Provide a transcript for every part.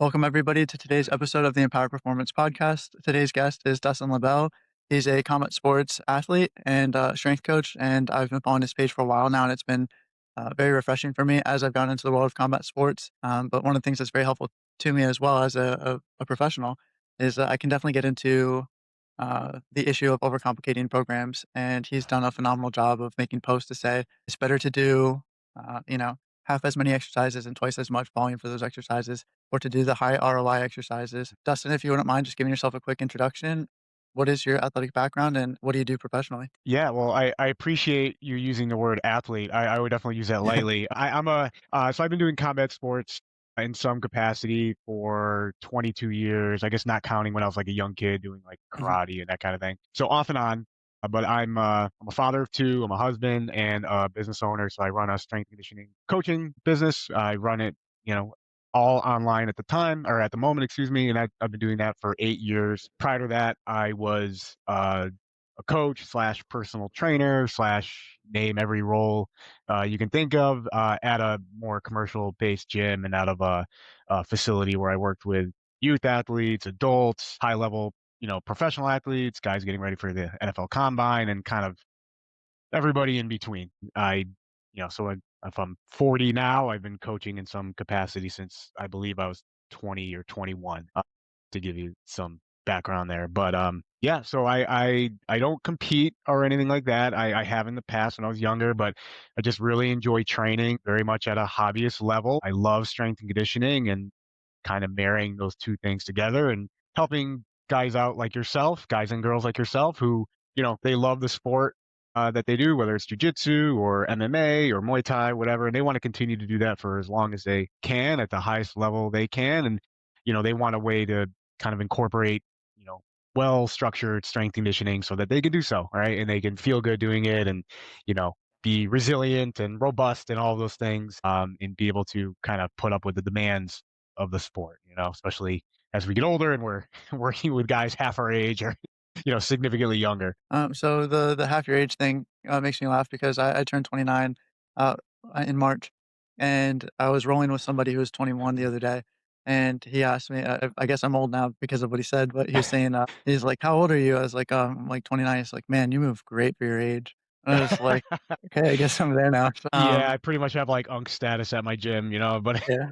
Welcome, everybody, to today's episode of the Empower Performance Podcast. Today's guest is Dustin Lebel. He's a combat sports athlete and strength coach, and I've been following his page for a while now, and it's been very refreshing for me as I've gone into the world of combat sports. But one of the things that's very helpful to me as well as a professional is I can definitely get into the issue of overcomplicating programs, and he's done a phenomenal job of making posts to say it's better to do, half as many exercises and twice as much volume for those exercises or to do the high ROI exercises. Dustin, if you wouldn't mind just giving yourself a quick introduction, what is your athletic background and what do you do professionally? Yeah, well, I appreciate you using the word athlete. I would definitely use that lightly. So I've been doing combat sports in some capacity for 22 years. I guess not counting when I was like a young kid doing like Mhm. karate and that kind of thing. So off and on. But I'm a father of two. I'm a husband and a business owner. So I run a strength conditioning coaching business. I run it, you know, all online at the time or at the moment, excuse me. And I've been doing that for 8 years. Prior to that, I was a coach slash personal trainer slash name every role you can think of at a more commercial based gym and out of a facility where I worked with youth athletes, adults, high level, professional athletes, guys getting ready for the NFL combine and kind of everybody in between. If I'm 40 now, I've been coaching in some capacity since I believe I was 20 or 21, to give you some background there. But yeah, so I don't compete or anything like that. I have in the past when I was younger, but I just really enjoy training very much at a hobbyist level. I love strength and conditioning and kind of marrying those two things together and helping guys out like yourself, guys and girls like yourself who, they love the sport that they do, whether it's jujitsu or MMA or Muay Thai, whatever, and they want to continue to do that for as long as they can at the highest level they can. And, they want a way to kind of incorporate, well structured strength conditioning so that they can do so, right? And they can feel good doing it and, you know, be resilient and robust and all those things, and be able to kind of put up with the demands of the sport, especially as we get older and we're working with guys half our age or, significantly younger. So the half your age thing makes me laugh because I turned 29 uh, in March, and I was rolling with somebody who was 21 the other day, and he asked me. I guess I'm old now because of what he said, but he was saying he's like, "How old are you?" I was like, "I'm like 29." He's like, "Man, you move great for your age." And I was like, "Okay, I guess I'm there now." Yeah, I pretty much have like unk status at my gym, but Yeah.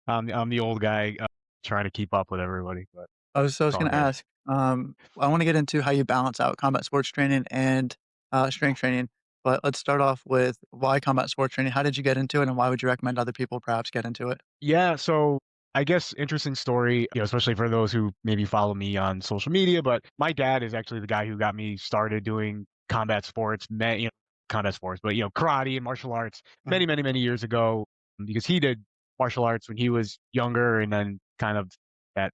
I'm the old guy trying to keep up with everybody, but I it's was all gonna good. ask, I wanna get into how you balance out combat sports training and, strength training, but let's start off with why combat sports training? How did you get into it, and why would you recommend other people perhaps get into it? Yeah, so I guess interesting story, especially for those who maybe follow me on social media, but my dad is actually the guy who got me started doing combat sports, combat sports, but karate and martial arts many, Mhm, many, many years ago because he did martial arts when he was younger and then kind of that,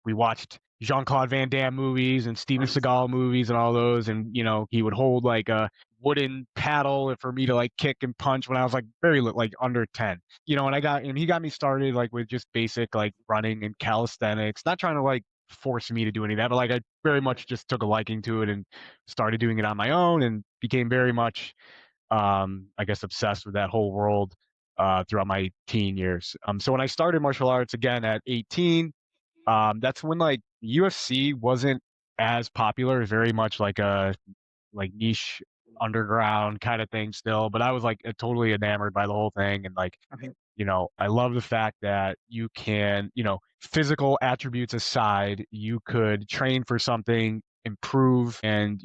we watched Jean-Claude Van Damme movies and Steven nice. Seagal movies and all those and he would hold like a wooden paddle for me to like kick and punch when I was like very like under 10, and he got me started like with just basic like running and calisthenics, not trying to like force me to do any of that, but like I very much just took a liking to it and started doing it on my own and became very much I guess obsessed with that whole world throughout my teen years. So when I started martial arts again at 18, that's when like UFC wasn't as popular, very much like a like niche underground kind of thing still, but I was like totally enamored by the whole thing and like, Mhm, I love the fact that you can, physical attributes aside, you could train for something, improve and,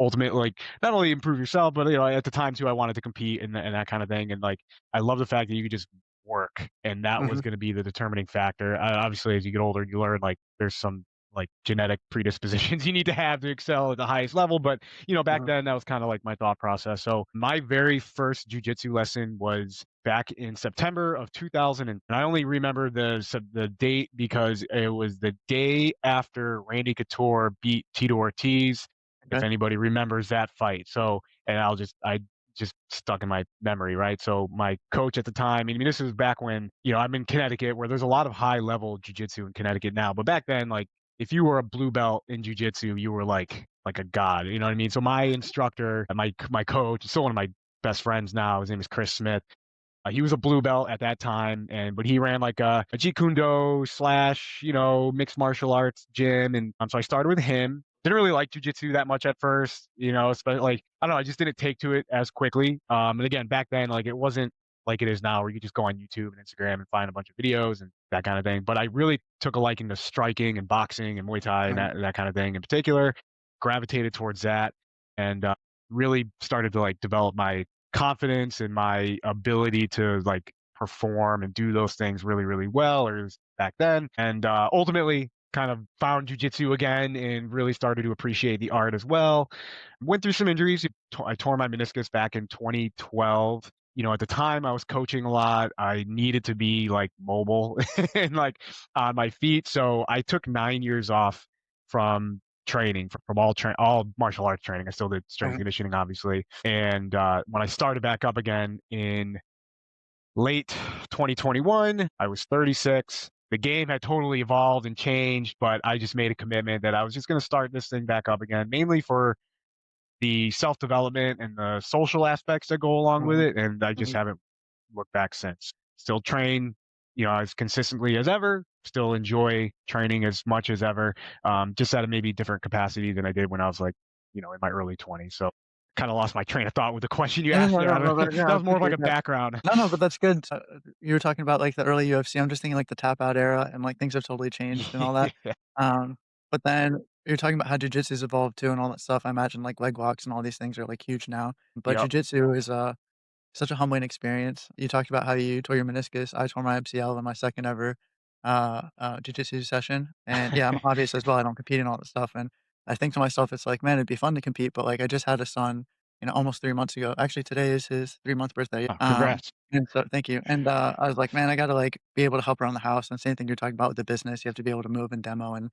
ultimately like not only improve yourself, but at the time too, I wanted to compete and that kind of thing. And like, I love the fact that you could just work and that was mhm, going to be the determining factor. Obviously, as you get older, you learn like there's some like genetic predispositions you need to have to excel at the highest level. But back mhm, then that was kind of like my thought process. So my very first jujitsu lesson was back in September of 2000, and I only remember the date because it was the day after Randy Couture beat Tito Ortiz. If okay, anybody remembers that fight, so and I just stuck in my memory, right? So my coach at the time, I mean, this was back when I'm in Connecticut, where there's a lot of high level jujitsu in Connecticut now, but back then, like if you were a blue belt in jujitsu, you were like a god. You know what I mean? So my instructor, my coach, still one of my best friends now. His name is Chris Smith. He was a blue belt at that time, and but he ran like a Jeet Kune Do slash, mixed martial arts gym, and so I started with him. Didn't really like jujitsu that much at first, especially like I don't know, I just didn't take to it as quickly. And again, back then, like it wasn't like it is now, where you could just go on YouTube and Instagram and find a bunch of videos and that kind of thing. But I really took a liking to striking and boxing and Muay Thai and Right. that kind of thing in particular. Gravitated towards that, and really started to like develop my confidence and my ability to like perform and do those things really, really well, or it was back then. And ultimately kind of found jujitsu again and really started to appreciate the art as well. Went through some injuries. I tore my meniscus back in 2012. At the time I was coaching a lot. I needed to be like mobile and like on my feet. So I took 9 years off from training, from all martial arts training. I still did strength and Okay. conditioning, obviously. And when I started back up again in late 2021, I was 36. The game had totally evolved and changed, but I just made a commitment that I was just going to start this thing back up again, mainly for the self development and the social aspects that go along with Mhm. it. And I just Mhm. haven't looked back since. Still train, as consistently as ever. Still enjoy training as much as ever. Just at a maybe different capacity than I did when I was like, in my early 20s. So kind of lost my train of thought with the question you Yeah, asked no, there. no, I no, don't, no, yeah, that I was more of like appreciate a that. background. No, no, but that's good. You were talking about, like, the early UFC. I'm just thinking, like, the tap out era and, like, things have totally changed and all that. Yeah. But then you're talking about how jujitsu's evolved too and all that stuff. I imagine, like, leg locks and all these things are, like, huge now. But Yep. jujitsu is, such a humbling experience. You talked about how you tore your meniscus. I tore my MCL in my second ever, jujitsu session, and, yeah, I'm a hobbyist as well. I don't compete in all that stuff, and I think to myself, it's like, "Man, it'd be fun to compete," but, like, I just had a son, almost 3 months ago. Actually, today is his 3-month birthday, Congrats. and so thank you, and, I was like, "Man, I gotta, like, be able to help around the house," and same thing you're talking about with the business, you have to be able to move and demo and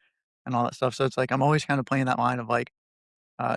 all that stuff, so it's like, I'm always kinda playing that line of, like,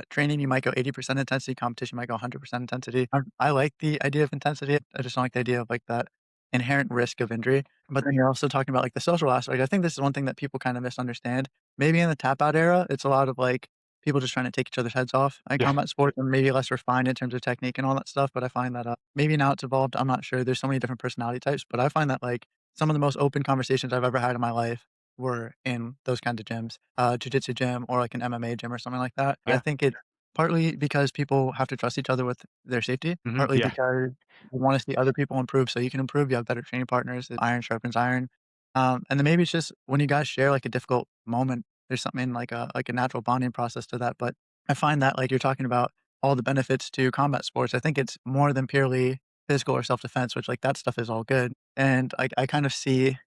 training, you might go 80% intensity, competition might go 100% intensity. I like the idea of intensity. I just don't like the idea of like that inherent risk of injury. But then you're also talking about like the social aspect. I think this is one thing that people kind of misunderstand. Maybe in the tap out era, it's a lot of like people just trying to take each other's heads off. I Yeah. combat sports and maybe less refined in terms of technique and all that stuff. But I find that maybe now it's evolved. I'm not sure. There's so many different personality types. But I find that like some of the most open conversations I've ever had in my life were in those kinds of gyms, jujitsu gym or like an MMA gym or something like that. I Yeah. think it's partly because people have to trust each other with their safety, partly Yeah. because you wanna see other people improve so you can improve, you have better training partners, iron sharpens iron. And then maybe it's just when you guys share, like, a difficult moment, there's something like a natural bonding process to that, but I find that, like, you're talking about all the benefits to combat sports, I think it's more than purely physical or self-defense, which, like, that stuff is all good, and I kind of see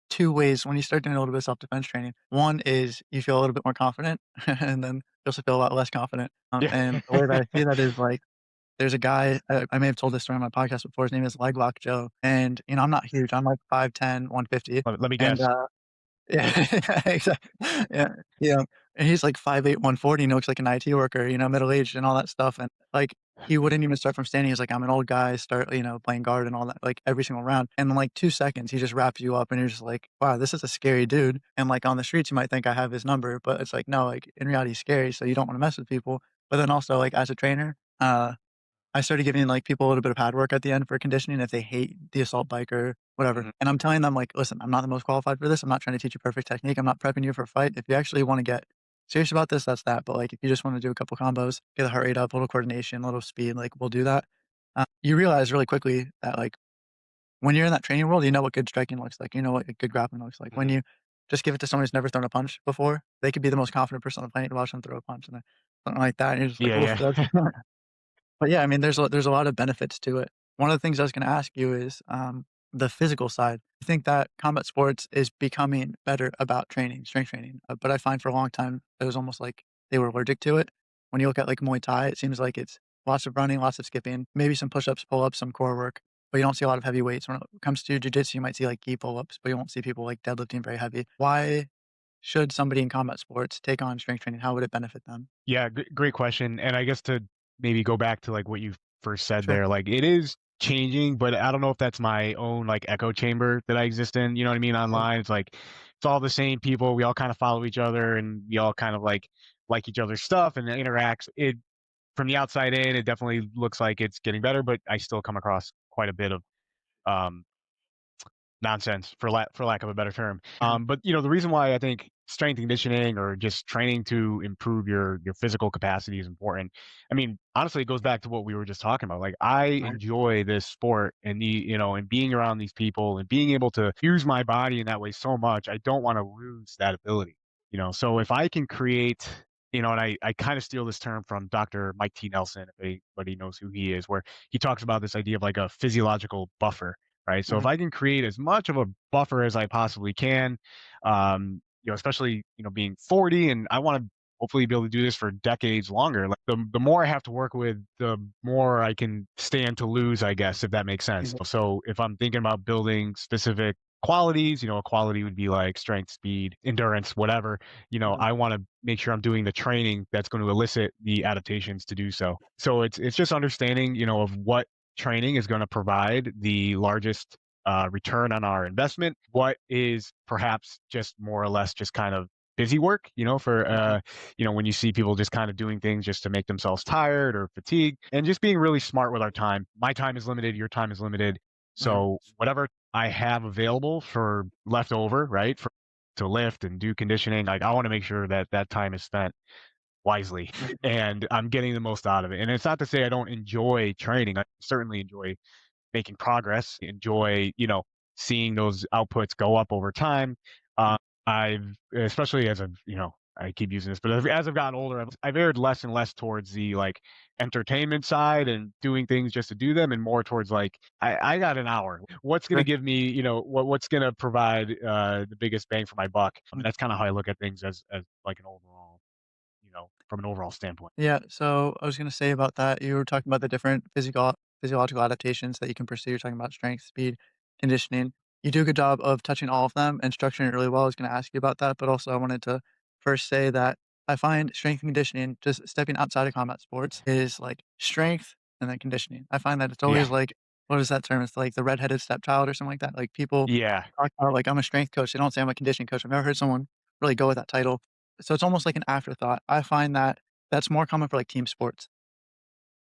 2 ways when you start doing a little bit of self-defense training. One is you feel a little bit more confident, and then you also feel a lot less confident. Yeah. And the way that I see that is, like, there's a guy, I may have told this story on my podcast before, his name is Leglock Joe, and, I'm not huge, I'm like 5'10", 150, Let me and, guess. yeah, exactly. Yeah, yeah, and he's like 5'8", 140, and he looks like an IT worker, middle-aged and all that stuff, and, like, he wouldn't even start from standing, he's like, "I'm an old guy, start, playing guard and all that," like, every single round, and in, like, 2 seconds, he just wraps you up, and you're just like, "Wow, this is a scary dude," and, like, on the streets, you might think I have his number, but it's like, no, like, in reality, he's scary, so you don't wanna mess with people, but then also, like, as a trainer, I started giving, like, people a little bit of pad work at the end for conditioning if they hate the assault bike or whatever, Mhm. and I'm telling them, like, "Listen, I'm not the most qualified for this, I'm not trying to teach you perfect technique, I'm not prepping you for a fight. If you actually wanna get serious about this, that's that, but, like, if you just wanna do a couple combos, get the heart rate up, a little coordination, a little speed, like, we'll do that." You realize really quickly that, like, when you're in that training world, you know what good striking looks like, you know what a good grappling looks like. When Mhm. you just give it to someone who's never thrown a punch before, they could be the most confident person on the planet, to watch them throw a punch, and then something like that, and you're just like, Yeah, "Oof, yeah. that's" But yeah, I mean, there's a lot of benefits to it. One of the things I was gonna ask you is, the physical side. I think that combat sports is becoming better about training, strength training, but I find for a long time, it was almost like they were allergic to it. When you look at, like, Muay Thai, it seems like it's lots of running, lots of skipping, maybe some push-ups, pull-ups, some core work, but you don't see a lot of heavy weights. When it comes to jiu-jitsu, you might see, like, gi pull-ups, but you won't see people, like, deadlifting very heavy. Why should somebody in combat sports take on strength training? How would it benefit them? Yeah, great question. And I guess to maybe go back to like what you first said Sure. there, like it is changing, but I don't know if that's my own like echo chamber that I exist in. You know what I mean? Yeah. Online, it's like it's all the same people. We all kind of follow each other, and we all kind of like each other's stuff and interacts. It from the outside in, it definitely looks like it's getting better, but I still come across quite a bit of um, nonsense for lack of a better term. Yeah. But the reason why I think strength and conditioning or just training to improve your physical capacity is important. I mean, honestly, it goes back to what we were just talking about. Like I Right. enjoy this sport and and being around these people and being able to use my body in that way so much. I don't want to lose that ability. So if I can create, and I kind of steal this term from Dr. Mike T. Nelson, if anybody knows who he is, where he talks about this idea of like a physiological buffer, right? So if Mhm. I can create as much of a buffer as I possibly can, especially being 40, and I want to hopefully be able to do this for decades longer. Like the more I have to work with, the more I can stand to lose, I guess, if that makes sense. Mhm. So if I'm thinking about building specific qualities, a quality would be like strength, speed, endurance, whatever. Mhm. I want to make sure I'm doing the training that's going to elicit the adaptations to do so. So it's just understanding, of what training is going to provide the largest return on our investment. What is perhaps just more or less just kind of busy work, for Mhm. when you see people just kind of doing things just to make themselves tired or fatigued, and just being really smart with our time. My time is limited, your time is limited. Mhm. So whatever I have available for leftover, right, to lift and do conditioning, like I want to make sure that that time is spent wisely Mhm. and I'm getting the most out of it. And it's not to say I don't enjoy training. I certainly enjoy making progress, enjoy, seeing those outputs go up over time. Uh, I've, especially as I've, I keep using this, but as I've gotten older, I've erred less and less towards the like entertainment side and doing things just to do them, and more towards like I got an hour. What's going to Sure. give me, what's going to provide the biggest bang for my buck? I mean, that's kind of how I look at things as like an overall, from an overall standpoint. Yeah, so I was gonna say about that, you were talking about the different physiological adaptations that you can pursue. You're talking about strength, speed, conditioning. You do a good job of touching all of them and structuring it really well. I was gonna ask you about that, but also I wanted to first say that I find strength and conditioning, just stepping outside of combat sports, is like strength and then conditioning. I find that it's Yeah. always like, what is that term? It's like the redheaded stepchild or something like that. Like people Yeah. talk about like I'm a strength coach. They don't say I'm a conditioning coach. I've never heard someone really go with that title. So it's almost like an afterthought. I find that that's more common for, like, team sports,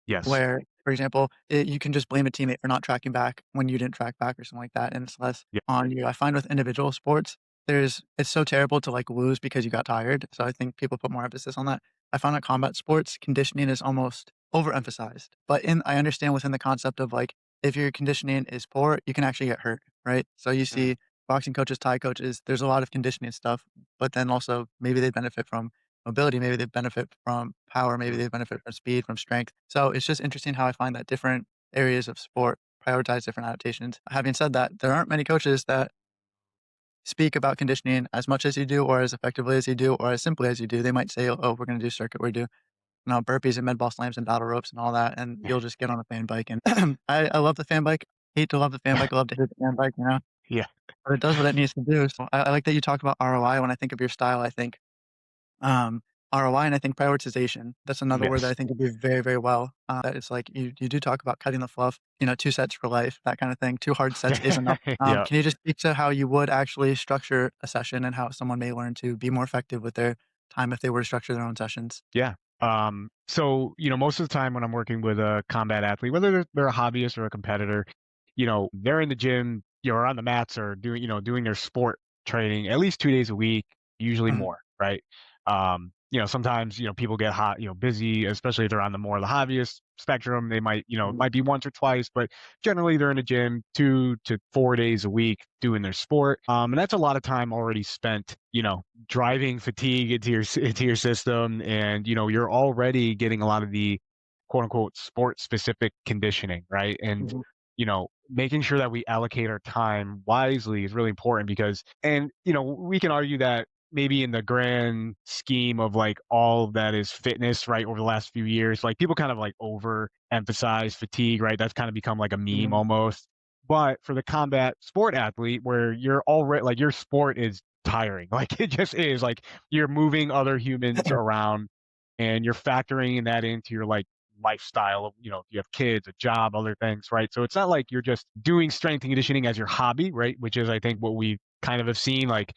Yes. where, for example, you can just blame a teammate for not tracking back when you didn't track back or something like that, and it's less Yeah. on you. I find with individual sports, it's so terrible to, like, lose because you got tired, so I think people put more emphasis on that. I find that combat sports, conditioning is almost overemphasized, but I understand within the concept of, like, if your conditioning is poor, you can actually get hurt, right? So you Mhm. see boxing coaches, Thai coaches, there's a lot of conditioning stuff, but then also maybe they benefit from mobility, maybe they benefit from power, maybe Mhm. they benefit from speed, from strength. So it's just interesting how I find that different areas of sport prioritize different adaptations. Having said that, there aren't many coaches that speak about conditioning as much as you do, or as effectively as you do, or as simply as you do. They might say, "Oh, we're going to do circuit, we do burpees and med ball slams and battle ropes and all that," and you'll just get on a fan bike. And I love the fan bike. Hate to love the fan bike. I love to hate the fan bike. Yeah. But it does what it needs to do. So I like that you talk about ROI. When I think of your style, I think um, ROI, and I think prioritization. That's another word that I Yes. think would be very, very well. That it's like you do talk about cutting the fluff, 2 sets for life, that kind of thing. 2 hard sets is enough. Yeah. Can you just speak to how you would actually structure a session and how someone may learn to be more effective with their time if they were to structure their own sessions? Yeah. So, most of the time when I'm working with a combat athlete, whether they're a hobbyist or a competitor, they're in the gym, or on the mats, or doing their sport training at least 2 days a week, usually Mhm, more, right? Sometimes, people get hot, busy, especially if they're on the more of the hobbyist spectrum. They might, it mhm, might be once or twice, but generally they're in the gym 2 to 4 days a week doing their sport. And that's a lot of time already spent, driving fatigue into your system, and you're already getting a lot of the quote unquote sport specific conditioning, right? And mhm, making sure that we allocate our time wisely is really important, because and we can argue that maybe in the grand scheme of like all that is fitness, right, over the last few years, like people kind of like overemphasize fatigue, right? That's kind of become like a meme mhm, almost. But for the combat sport athlete, where you're already like your sport is tiring, like it just is, like you're moving other humans around, and you're factoring that into your like lifestyle of, if you have kids, a job, other things, right? So it's not like you're just doing strength and conditioning as your hobby, right? Which is, I think, what we kind of have seen, like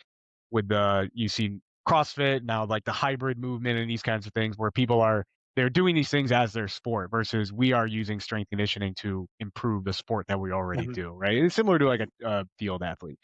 with you see CrossFit now, like the hybrid movement and these kinds of things, where people are they're doing these things as their sport versus we are using strength conditioning to improve the sport that we already Mhm. do, right? It's similar to like a field athlete.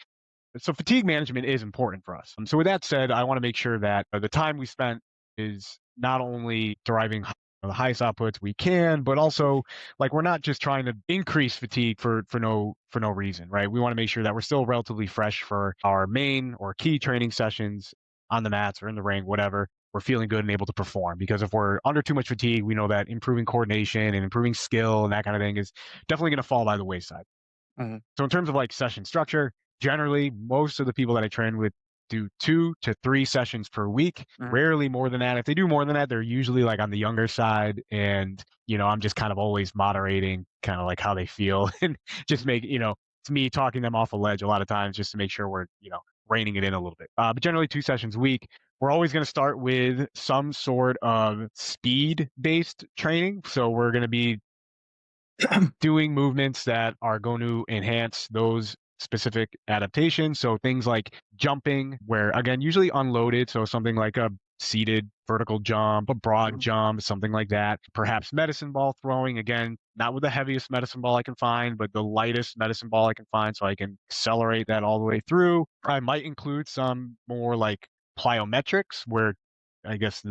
So fatigue management is important for us. So with that said, I want to make sure that the time we spent is not only deriving the highest outputs we can, but also like we're not just trying to increase fatigue for no reason, right? We want to make sure that we're still relatively fresh for our main or key training sessions on the mats or in the ring, whatever. We're feeling good and able to perform because if we're under too much fatigue, we know that improving coordination and improving skill and that kind of thing is definitely going to fall by the wayside. Mhm. So in terms of like session structure, generally most of the people that I train with do 2 to 3 sessions per week, Mhm. rarely more than that. If they do more than that, they're usually like on the younger side. And, I'm just kind of always moderating kind of like how they feel and just make, it's me talking them off a ledge a lot of times just to make sure we're, reining it in a little bit. But generally 2 sessions a week. We're always going to start with some sort of speed based training. So we're going to be doing movements that are going to enhance those specific adaptations. So things like jumping, where again, usually unloaded. So something like a seated vertical jump, a broad Mhm. jump, something like that. Perhaps medicine ball throwing, again, not with the heaviest medicine ball I can find, but the lightest medicine ball I can find so I can accelerate that all the way through. I might include some more like plyometrics, where I guess we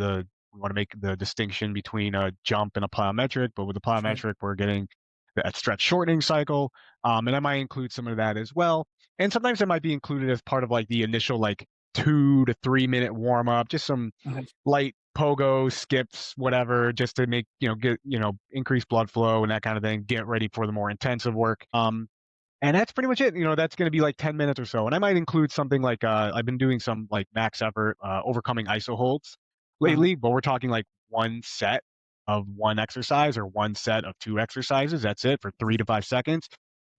want to make the distinction between a jump and a plyometric, but with the Mhm. plyometric, we're getting that stretch shortening cycle. And I might include some of that as well. And sometimes it might be included as part of like the initial like 2 to 3 minute warm up, just some Mhm. light pogo skips, whatever, just to make, get, increase blood flow and that kind of thing, get ready for the more intensive work. And that's pretty much it. That's going to be like 10 minutes or so. And I might include something like I've been doing some like max effort, overcoming ISO holds Mhm. lately, but we're talking like one set of one exercise or one set of two exercises. That's it for 3 to 5 seconds,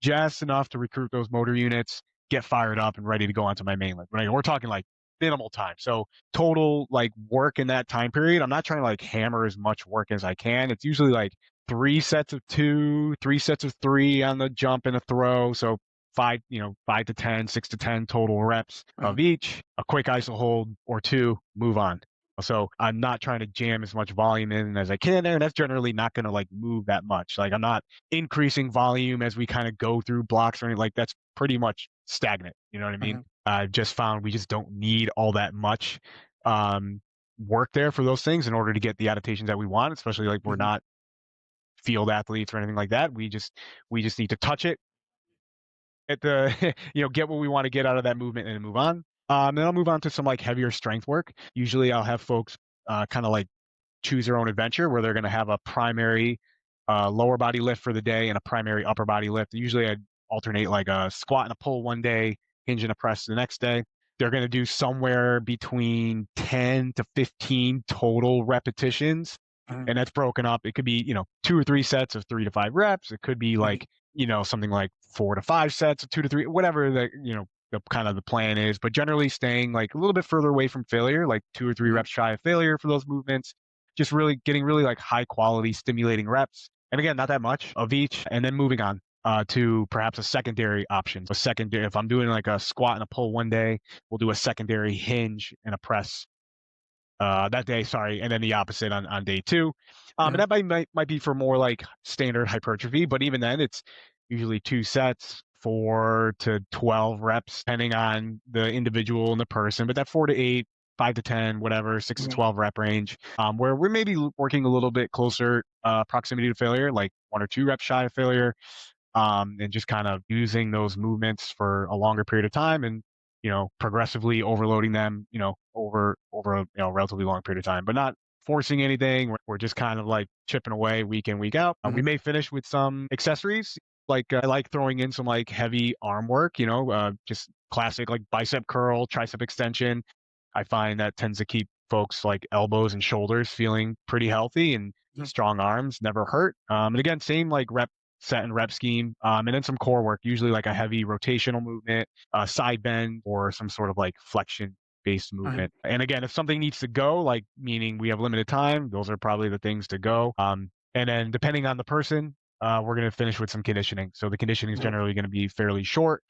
just enough to recruit those motor units, get fired up and ready to go onto my main lift. Right. We're talking like minimal time. So total like work in that time period. I'm not trying to like hammer as much work as I can. It's usually like 3 sets of 2, 3 sets of 3 on the jump and a throw. So 5 to 10, 6 to 10 total reps of Mhm. each, a quick iso hold or two, move on. So I'm not trying to jam as much volume in as I can there. And that's generally not going to like move that much. Like I'm not increasing volume as we kind of go through blocks or anything. Like that's pretty much stagnant. You know what I mean? Mhm. I've just found we just don't need all that much um, work there for those things in order to get the adaptations that we want, especially like we're Mhm. not field athletes or anything like that. We just need to touch it at the get what we want to get out of that movement and move on. Then I'll move on to some like heavier strength work. Usually I'll have folks kind of like choose their own adventure where they're going to have a primary lower body lift for the day and a primary upper body lift. Usually I alternate like a squat and a pull one day, hinge and a press the next day. They're going to do somewhere between 10 to 15 total repetitions. Mhm. And that's broken up. It could be, 2 or 3 sets of 3 to 5 reps. It could be Mhm. like, something like 4 to 5 sets of 2 to 3, whatever the kind of the plan is, but generally staying like a little bit further away from failure, like 2 or 3 reps shy of failure for those movements, just really getting really like high quality stimulating reps. And again, not that much of each, and then moving on to perhaps a secondary option. A secondary, if I'm doing like a squat and a pull one day, we'll do a secondary hinge and a press that day, sorry, and then the opposite on day two. And Mhm. that might be for more like standard hypertrophy, but even then, it's usually 2 sets, 4 to 12 reps, depending on the individual and the person. But that 4 to 8, 5 to 10, whatever, six to Mhm. 12 rep range, where we're maybe working a little bit closer proximity to failure, like 1 or 2 reps shy of failure, and just kind of using those movements for a longer period of time and progressively overloading them over a relatively long period of time, but not forcing anything. We're just kind of like chipping away week in week out. We Mhm. may finish with some accessories. Like I like throwing in some like heavy arm work, just classic like bicep curl, tricep extension. I find that tends to keep folks like elbows and shoulders feeling pretty healthy, and Mhm. strong arms never hurt. And again, same like rep set and rep scheme. And then some core work, usually like a heavy rotational movement, side bend, or some sort of like flexion based Mhm. movement. And again, if something needs to go, like meaning we have limited time, those are probably the things to go. And then depending on the person, we're going to finish with some conditioning. So the conditioning is Mhm. generally going to be fairly short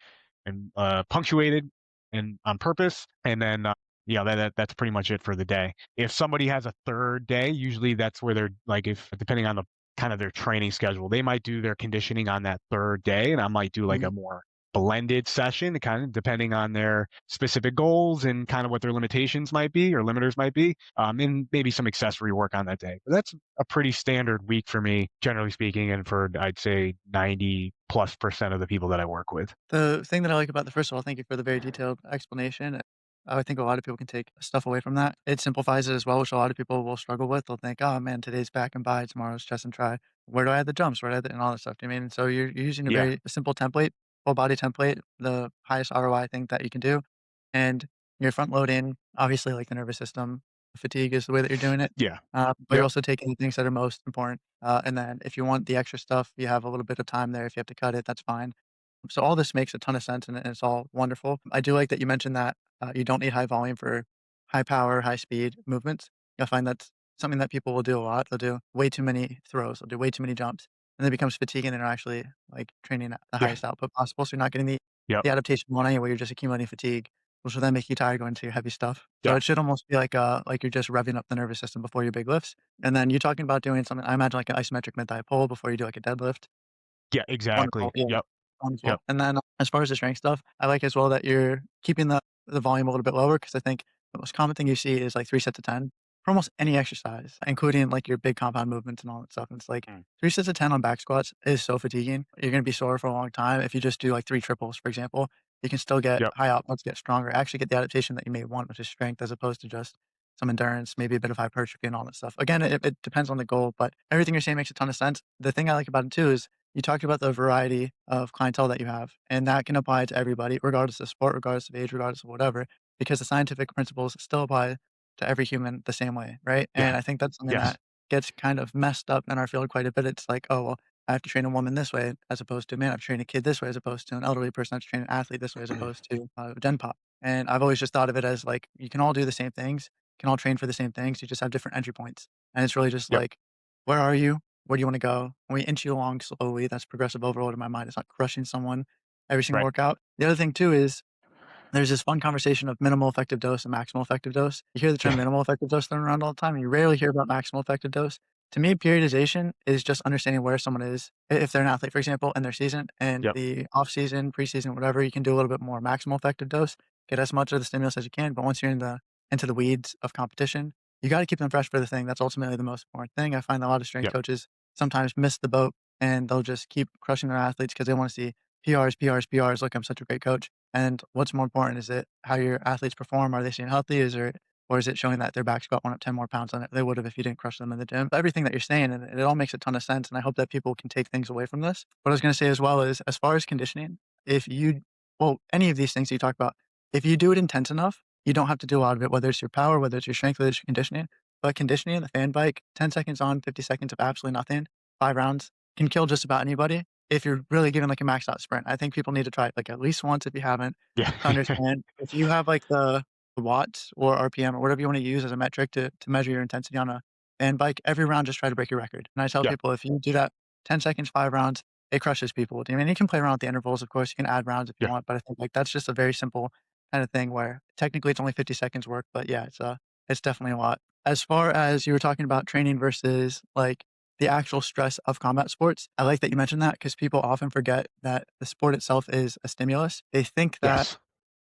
and punctuated and on purpose. And then that's pretty much it for the day. If somebody has a third day, usually that's where they're like, if depending on the kind of their training schedule, they might do their conditioning on that third day, and I might do like Mhm. a more blended session, kind of depending on their specific goals and kind of what their limitations might be or limiters might be, and maybe some accessory work on that day. But that's a pretty standard week for me, generally speaking, and for I'd say 90+% of the people that I work with. The thing that I like about the first of all, thank you for the very detailed explanation. I think a lot of people can take stuff away from that. It simplifies it as well, which a lot of people will struggle with. They'll think, "Oh man, today's back and bi, tomorrow's chest and try. Where do I have the jumps? Where do I have the," and all that stuff. Do you mean? So you're using a Yeah, very simple template, full body template, the highest ROI thing that you can do, and you're front loading. Obviously, like the nervous system fatigue is the way that you're doing it, yeah, but you're yep, also taking the things that are most important. And then if you want the extra stuff, you have a little bit of time there. If you have to cut it, that's fine. So all this makes a ton of sense and it's all wonderful. I do like that you mentioned that you don't need high volume for high power, high speed movements. You'll find that's something that people will do a lot. They'll do way too many throws, they'll do way too many jumps, and it becomes fatiguing and they're actually like training at the yeah, highest output possible. So you're not getting yep, the adaptation one anyway, you're just accumulating fatigue, which will then make you tired going to your heavy stuff. So yeah, it should almost be like you're just revving up the nervous system before your big lifts. And then you're talking about doing something, I imagine like an isometric mid thigh pull before you do like a deadlift. yeah, Wonderful, exactly. yeah. Yep, yep, Wonderful. And then as far as the strength stuff, I like as well that you're keeping the volume a little bit lower because I think the most common thing you see is like 3 sets of 10 for almost any exercise, including like your big compound movements and all that stuff. And it's like mm, 3 sets of 10 on back squats is so fatiguing. You're gonna be sore for a long time. If you just do like 3 triples, for example, you can still get yep, high outputs, get stronger, actually get the adaptation that you may want, which is strength as opposed to just some endurance, maybe a bit of hypertrophy and all that stuff. Again, it depends on the goal, but everything you're saying makes a ton of sense. The thing I like about it too is you talked about the variety of clientele that you have, and that can apply to everybody, regardless of sport, regardless of age, regardless of whatever, because the scientific principles still apply to every human the same way, right? yeah, And I think that's something yes, that gets kind of messed up in our field quite a bit. It's like, oh, well, I have to train a woman this way as opposed to a man. I have to train a kid this way as opposed to an elderly person. I have to train an athlete this way as opposed to Gen Pop. And I've always just thought of it as like you can all do the same things, you can all train for the same things. You just have different entry points. And it's really just yep, like, where are you? Where do you wanna go? When we inch you along slowly, that's progressive overload in my mind. It's not crushing someone every single right, workout. The other thing too is there's this fun conversation of minimal effective dose and maximal effective dose. You hear the term yeah, minimal effective dose thrown around all the time, and you rarely hear about maximal effective dose. To me, periodization is just understanding where someone is. If they're an athlete, for example, in their season and yep, the off season, preseason, whatever, you can do a little bit more maximal effective dose, get as much of the stimulus as you can. But once you're into the weeds of competition, you got to keep them fresh for the thing. That's ultimately the most important thing. I find a lot of strength yep, coaches sometimes miss the boat and they'll just keep crushing their athletes because they want to see PRs, PRs, PRs. Look, I'm such a great coach. And what's more important, is it how your athletes perform? Are they staying healthy? Or is it showing that their back squat went up 10 more pounds than they would have if you didn't crush them in the gym? Everything that you're saying, and it all makes a ton of sense. And I hope that people can take things away from this. What I was going to say as well is, as far as conditioning, if you, well, any of these things that you talk about, if you do it intense enough, you don't have to do a lot of it, whether it's your power, whether it's your strength, whether it's your conditioning. But conditioning, the fan bike, 10 seconds on, 50 seconds of absolutely nothing, 5 rounds can kill just about anybody if you're really giving like a maxed out sprint. I think people need to try it like at least once if you haven't, yeah, to understand if you have like the watts or RPM or whatever you want to use as a metric to measure your intensity on a fan bike, every round just try to break your record. And I tell yeah, people if you do that 10 seconds, 5 rounds, it crushes people. I mean, you can play around with the intervals, of course, you can add rounds if you yeah, want, but I think like that's just a very simple kind of thing where technically it's only 50 seconds work, but yeah, it's definitely a lot. As far as you were talking about training versus like the actual stress of combat sports, I like that you mentioned that because people often forget that the sport itself is a stimulus. They think that yes,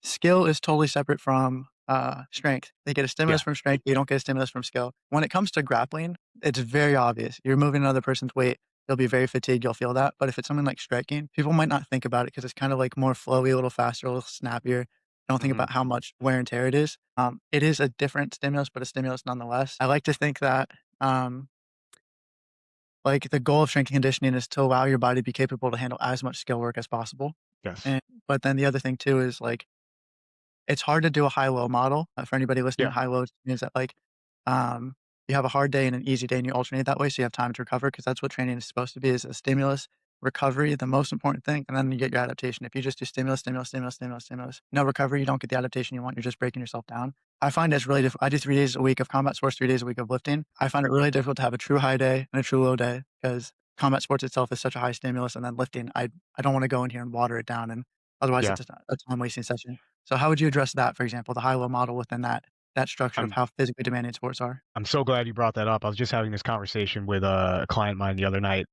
skill is totally separate from, strength. They get a stimulus yeah, from strength, you don't get a stimulus from skill. When it comes to grappling, it's very obvious. You're moving another person's weight, you'll be very fatigued, you'll feel that. But if it's something like striking, people might not think about it because it's kind of like more flowy, a little faster, a little snappier. Don't think mhm, about how much wear and tear it is. It is a different stimulus, but a stimulus nonetheless. I like to think that, um, like the goal of strength and conditioning is to allow your body to be capable to handle as much skill work as possible. yes, And but then the other thing too is like it's hard to do a high-low model. For anybody listening, yeah, high-low means that, like, um, you have a hard day and an easy day, and you alternate that way, so you have time to recover. Because that's what training is supposed to be, is a stimulus, recovery, the most important thing, and then you get your adaptation. If you just do stimulus, stimulus, stimulus, stimulus, stimulus, no recovery, you don't get the adaptation you want, you're just breaking yourself down. I find it's really difficult. I do 3 days a week of combat sports, 3 days a week of lifting. I find it really difficult to have a true high day and a true low day because combat sports itself is such a high stimulus, and then lifting, I don't wanna go in here and water it down and Otherwise, Yeah. it's a time-wasting session. So how would you address that, for example, the high-low model within that structure of I'm how physically demanding sports are? I'm so glad you brought that up. I was just having this conversation with a client of mine the other night,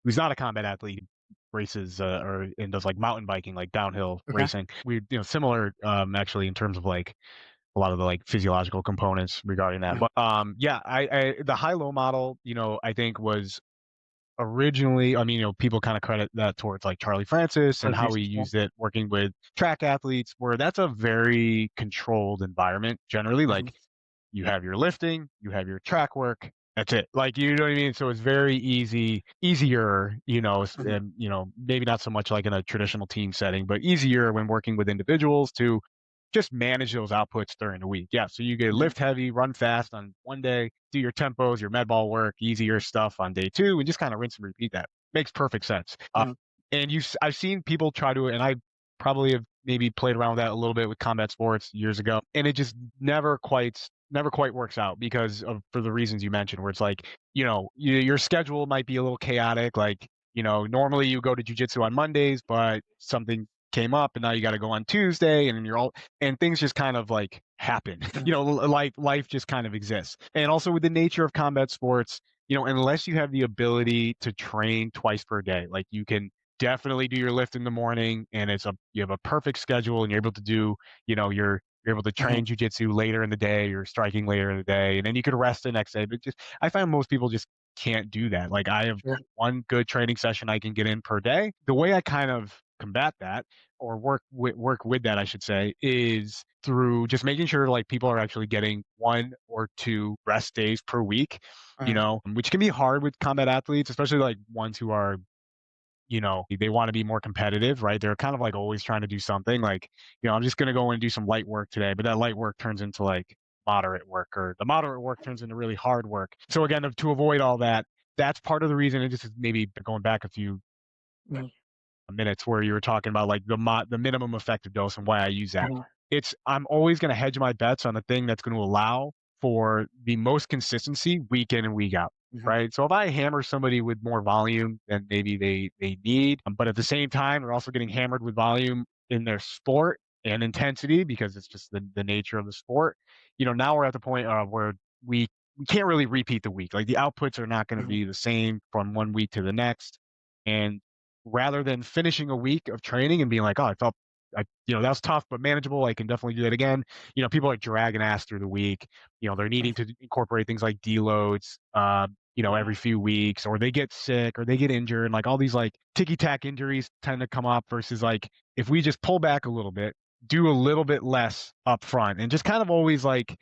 who's not a combat athlete, races or and does like mountain biking, like downhill Okay. racing. We, similar, actually in terms of like a lot of the like physiological components regarding that. Uh-huh. But yeah, I the high low model, I think was originally, I mean, people kind of credit that towards like Charlie Francis and Charlie how he Francis, yeah. used it working with track athletes, where that's a very controlled environment generally. Mhm, Like you have your lifting, you have your track work. That's it. Like, you know what I mean? So it's very easier, mhm, and, maybe not so much like in a traditional team setting, but easier when working with individuals to just manage those outputs during the week. Yeah. So you get mhm, lift heavy, run fast on one day, do your tempos, your med ball work, easier stuff on day two, and just kind of rinse and repeat that. Makes perfect sense. mhm, And I've seen people try to, and I probably have maybe played around with that a little bit with combat sports years ago, and it just never quite works out because of for the reasons you mentioned, where it's like, your schedule might be a little chaotic. Like, normally you go to jujitsu on Mondays, but something came up and now you got to go on Tuesday, and then and things just kind of like happen. mhm, Life just kind of exists. And also with the nature of combat sports, unless you have the ability to train twice per day, like you can definitely do your lift in the morning and you have a perfect schedule and you're able to do, you're able to mhm, train jujitsu later in the day, you're striking later in the day, and then you could rest the next day. But just I find most people just can't do that. Like I have sure, one good training session I can get in per day. The way I kind of combat that or work with that, I should say, is through just making sure like people are actually getting 1 or 2 rest days per week, uh-huh, which can be hard with combat athletes, especially like ones who are, they want to be more competitive, right? They're kind of like always trying to do something like, I'm just going to go and do some light work today, but that light work turns into like moderate work, or the moderate work turns into really hard work. So again, to avoid all that, that's part of the reason. It just is maybe going back a few mhm, minutes where you were talking about like the minimum effective dose and why I use that. mhm, I'm always going to hedge my bets on the thing that's going to allow for the most consistency week in and week out. mhm, Right. So if I hammer somebody with more volume than maybe they need, but at the same time, they're also getting hammered with volume in their sport and intensity because it's just the nature of the sport. Now we're at the point where we can't really repeat the week. Like the outputs are not going to mhm, be the same from one week to the next. And rather than finishing a week of training and being like, "Oh, that was tough, but manageable. I can definitely do that again." People are dragging ass through the week. They're needing to incorporate things like deloads, every few weeks, or they get sick or they get injured. And like all these like ticky tack injuries tend to come up versus like if we just pull back a little bit, do a little bit less up front, and just kind of always like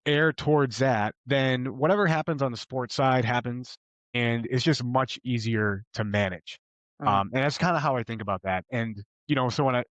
air towards that, then whatever happens on the sports side happens, and it's just much easier to manage. uh-huh, And that's kind of how I think about that. And so when I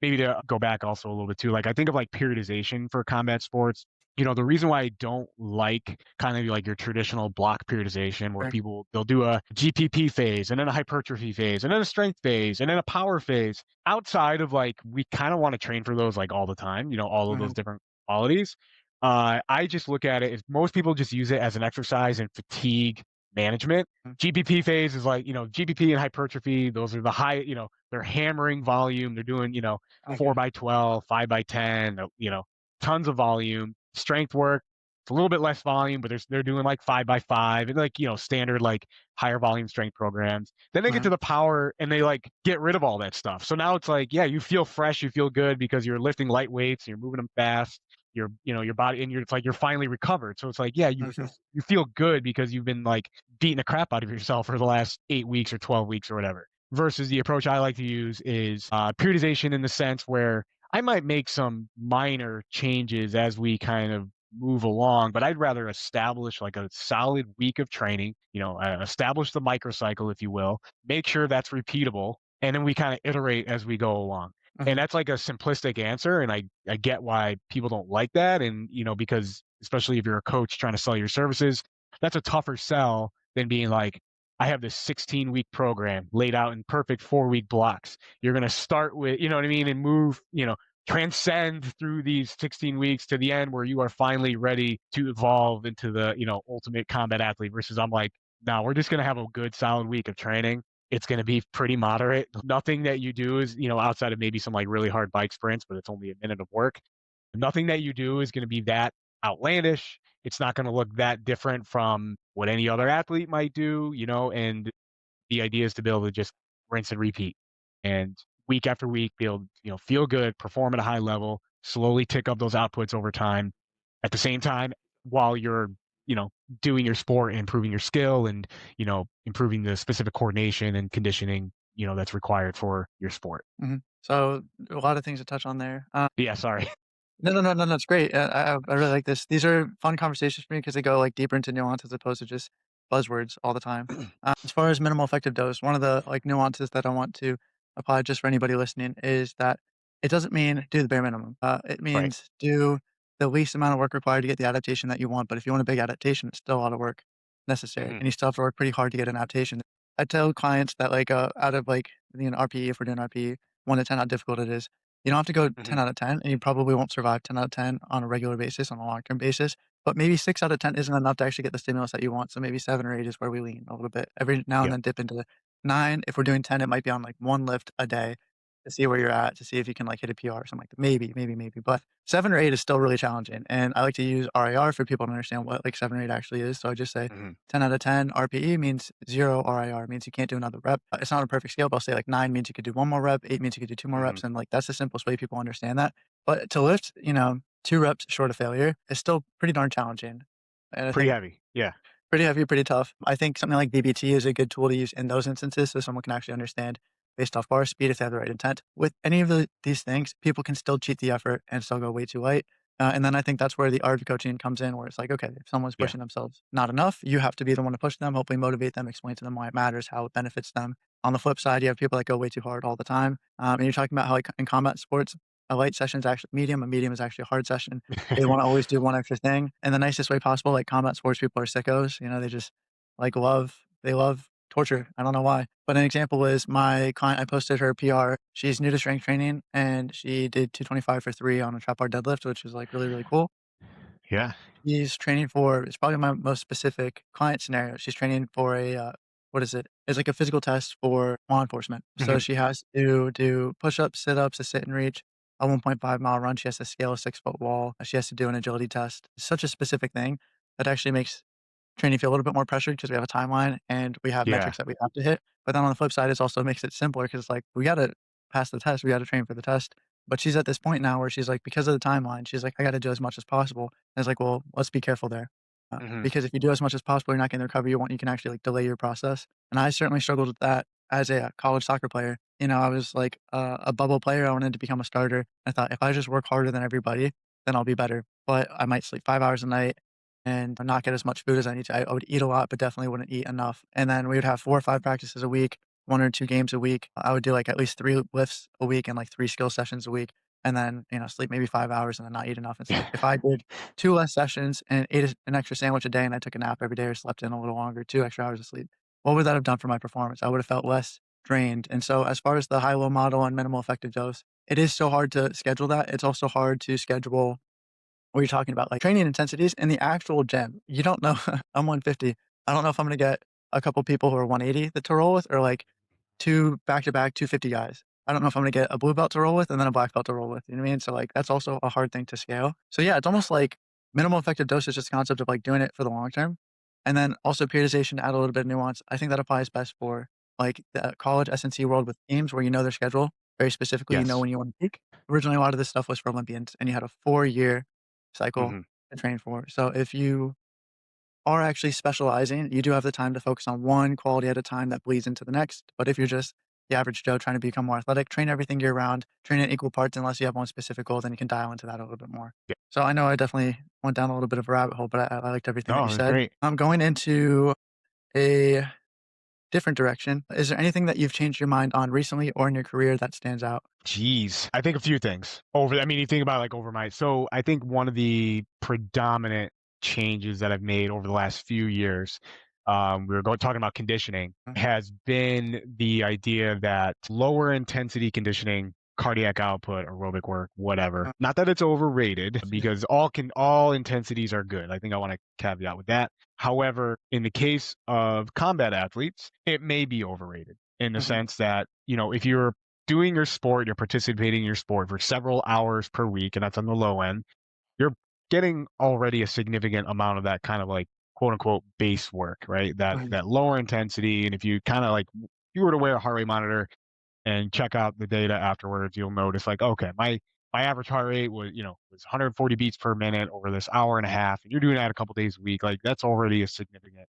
maybe to go back also a little bit too, like I think of like periodization for combat sports. The reason why I don't like kind of like your traditional block periodization where sure, they'll do a GPP phase and then a hypertrophy phase and then a strength phase and then a power phase. Outside of like we kind of want to train for those like all the time, all of mhm, those different qualities. I just look at it as most people just use it as an exercise in fatigue management. mhm, GPP phase is like, GPP and hypertrophy, those are the high, they're hammering volume. They're doing, okay, 4x12, 5x10, tons of volume. Strength work, it's a little bit less volume, but they're doing like 5x5 and like, standard like higher volume strength programs. Then they get uh-huh, to the power and they like get rid of all that stuff. So now it's like, yeah, you feel fresh, you feel good because you're lifting light weights, you're moving them fast, your body, and it's like you're finally recovered. So it's like, yeah, mhm, you feel good because you've been like beating the crap out of yourself for the last 8 weeks or 12 weeks or whatever. Versus the approach I like to use is periodization in the sense where I might make some minor changes as we kind of move along, but I'd rather establish like a solid week of training, establish the microcycle, if you will, make sure that's repeatable, and then we kind of iterate as we go along. And mhm, that's like a simplistic answer. And I get why people don't like that. And, because especially if you're a coach trying to sell your services, that's a tougher sell than being like, I have this 16-week program laid out in perfect 4-week blocks. You're going to start with, you know what I mean, and move, transcend through these 16 weeks to the end where you are finally ready to evolve into the, ultimate combat athlete versus I'm like, no, we're just going to have a good solid week of training it's going to be pretty moderate. Nothing that you do is, outside of maybe some like really hard bike sprints, but it's only a minute of work. Nothing that you do is going to be that outlandish. It's not going to look that different from what any other athlete might do, and the idea is to be able to just rinse and repeat and week after week be able to, feel good, perform at a high level, slowly tick up those outputs over time at the same time while you're, you know, doing your sport and improving your skill and, improving the specific coordination and conditioning, that's required for your sport. Mhm. So, a lot of things to touch on there. Yeah, sorry. No, it's great. I really like this. These are fun conversations for me because they go, like, deeper into nuance as opposed to just buzzwords all the time. As far as minimal effective dose, one of the, like, nuances that I want to apply just for anybody listening is that it doesn't mean do the bare minimum. It Right. means do the least amount of work required to get the adaptation that you want, but if you want a big adaptation, it's still a lot of work necessary, Hmm. and you still have to work pretty hard to get an adaptation. I tell clients that, like, out of, like, RPE, if we're doing RPE, 1 to 10, how difficult it is. You don't have to go Hmm. 10 out of 10, and you probably won't survive 10 out of 10 on a regular basis, on a long-term basis, but maybe 6 out of 10 isn't enough to actually get the stimulus that you want, so maybe 7 or 8 is where we lean a little bit. Every now and Yep. then dip into 9. If we're doing 10, it might be on, like, 1 lift a day to see where you're at, to see if you can, like, hit a PR or something like that. Maybe, but 7 or 8 is still really challenging, and I like to use RIR for people to understand what, like, 7 or 8 actually is, so I just say Hmm. 10 out of 10 RPE means 0 RIR, means you can't do another rep. It's not a perfect scale, but I'll say, like, 9 means you could do 1 more rep, 8 means you could do 2 more Hmm. reps, and, like, that's the simplest way people understand that. But to lift, 2 reps short of failure is still pretty darn challenging, and I Pretty think heavy. Yeah. pretty heavy, pretty tough. I think something like BBT is a good tool to use in those instances so someone can actually understand based off bar speed if they have the right intent. With any of these things, people can still cheat the effort and still go way too light. And then I think that's where the art of coaching comes in, where it's like, okay, if someone's Yeah. pushing themselves not enough, you have to be the one to push them, hopefully motivate them, explain to them why it matters, how it benefits them. On the flip side, you have people that go way too hard all the time. And you're talking about how, like, in combat sports, a light session is actually medium, a medium is actually a hard session. They want to always do one extra thing in the nicest way possible. Like combat sports people are sickos, they just like they love torture. I don't know why. But an example is my client, I posted her PR. She's new to strength training and she did 225 for 3 on a trap bar deadlift, which is like really, really cool. Yeah. She's training for it's probably my most specific client scenario. She's training for what is it? It's like a physical test for law enforcement. So Hmm. she has to do push-ups, sit-ups, a sit and reach, a 1.5-mile run. She has to scale a 6-foot wall. She has to do an agility test. It's such a specific thing that actually makes training feel a little bit more pressured because we have a timeline and we have Yeah. metrics that we have to hit. But then on the flip side, it also makes it simpler because it's like we gotta pass the test, we gotta train for the test. But she's at this point now where she's like, because of the timeline, she's like, I gotta do as much as possible. And it's like, well, let's be careful there. Hmm. Because if you do as much as possible, you're not getting the recovery you want. You can actually like delay your process. And I certainly struggled with that as a college soccer player. I was like a bubble player. I wanted to become a starter. I thought if I just work harder than everybody, then I'll be better. But I might sleep 5 hours a night and not get as much food as I need to. I would eat a lot, but definitely wouldn't eat enough. And then we would have 4 or 5 practices a week, 1 or 2 games a week. I would do like at least 3 lifts a week and like 3 skill sessions a week. And then, sleep maybe 5 hours and then not eat enough. It's like if I did 2 less sessions and ate an extra sandwich a day and I took a nap every day or slept in a little longer, 2 extra hours of sleep, what would that have done for my performance? I would have felt less drained. And so as far as the high-low model and minimal effective dose, it is so hard to schedule that. It's also hard to schedule where you're talking about, like, training intensities in the actual gym. You don't know I'm 150. I don't know if I'm gonna get a couple people who are 180 that to roll with or, like, 2 back-to-back 250 guys. I don't know if I'm gonna get a blue belt to roll with and then a black belt to roll with, you know what I mean? So, like, that's also a hard thing to scale. So, yeah, it's almost like minimal effective dose is just the concept of, like, doing it for the long term, and then also periodization to add a little bit of nuance. I think that applies best for, like, the college S&C world with teams where you know their schedule very specifically, you know Yes. when you wanna peak. Originally, a lot of this stuff was for Olympians, and you had a 4-year cycle Hmm. to train for. So if you are actually specializing, you do have the time to focus on one quality at a time that bleeds into the next. But if you're just the average Joe trying to become more athletic, train everything year round, train in equal parts unless you have one specific goal, then you can dial into that a little bit more. Yeah. So I know I definitely went down a little bit of a rabbit hole, but I liked everything that No, you that's said. great. I'm going into a different direction. Is there anything that you've changed your mind on recently or in your career that stands out? Jeez. I think a few things. You think about like over my so I think one of the predominant changes that I've made over the last few years, we were talking about conditioning, Mm, has been the idea that lower intensity conditioning, cardiac output, aerobic work, whatever. mm, Not that it's overrated, because all intensities are good. I think I want to caveat with that. However, in the case of combat athletes, it may be overrated. in the Mhm. sense that, if you're doing your sport, you're participating in your sport for several hours per week, and that's on the low end, you're getting already a significant amount of that kind of like quote unquote base work, right? That Mhm. that lower intensity. And if you kind of like you were to wear a heart rate monitor and check out the data afterwards, you'll notice like, okay, my average heart rate was 140 beats per minute over this hour and a half, and you're doing that a couple days a week. Like that's already a significant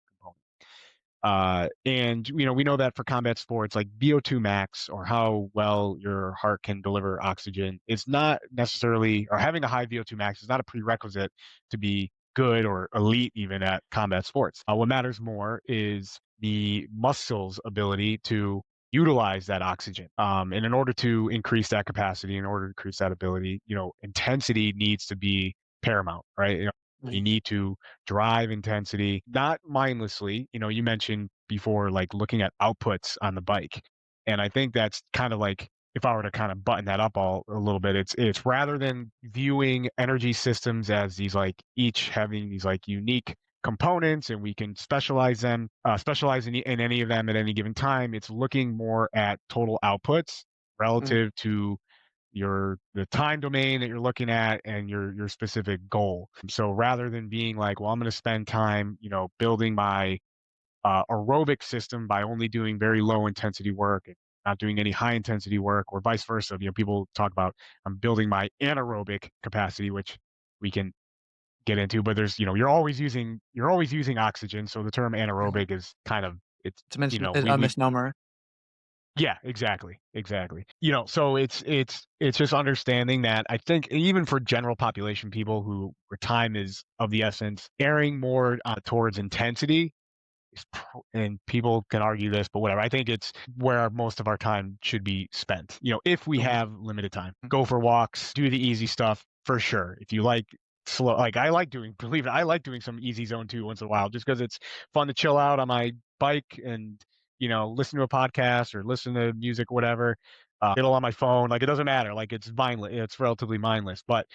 component. And we know that for combat sports, like VO2 max or how well your heart can deliver oxygen is not necessarily, or having a high VO2 max is not a prerequisite to be good or elite even at combat sports. What matters more is the muscle's ability to utilize that oxygen. And in order to increase that capacity, in order to increase that ability, intensity needs to be paramount, right? You Mhm. need to drive intensity, not mindlessly. You mentioned before, like looking at outputs on the bike. And I think that's kind of like, if I were to kind of button that up a little bit, it's rather than viewing energy systems as these like each having these like unique components and we can specialize in any of them at any given time. It's looking more at total outputs Mhm. relative to the time domain that you're looking at and your specific goal. So rather than being like, well, I'm going to spend time, building my aerobic system by only doing very low intensity work and not doing any high intensity work, or vice versa. People talk about I'm building my anaerobic capacity, which we can get into. But there's, you're always using oxygen, so the term Mhm. anaerobic is kind of it's It's a mis we a we misnomer. yeah, exactly, exactly. So it's just understanding that I think even for general population people where time is of the essence, erring more towards intensity and people can argue this, but whatever. I think it's where most of our time should be spent. If we Mhm. have limited time, Mhm. go for walks, do the easy stuff for sure. If you like slow, like believe it, I like doing some easy zone two once in a while, just because it's fun to chill out on my bike and listen to a podcast or listen to music, whatever. It'll on my phone, like it doesn't matter. Like it's mindless. It's relatively mindless. But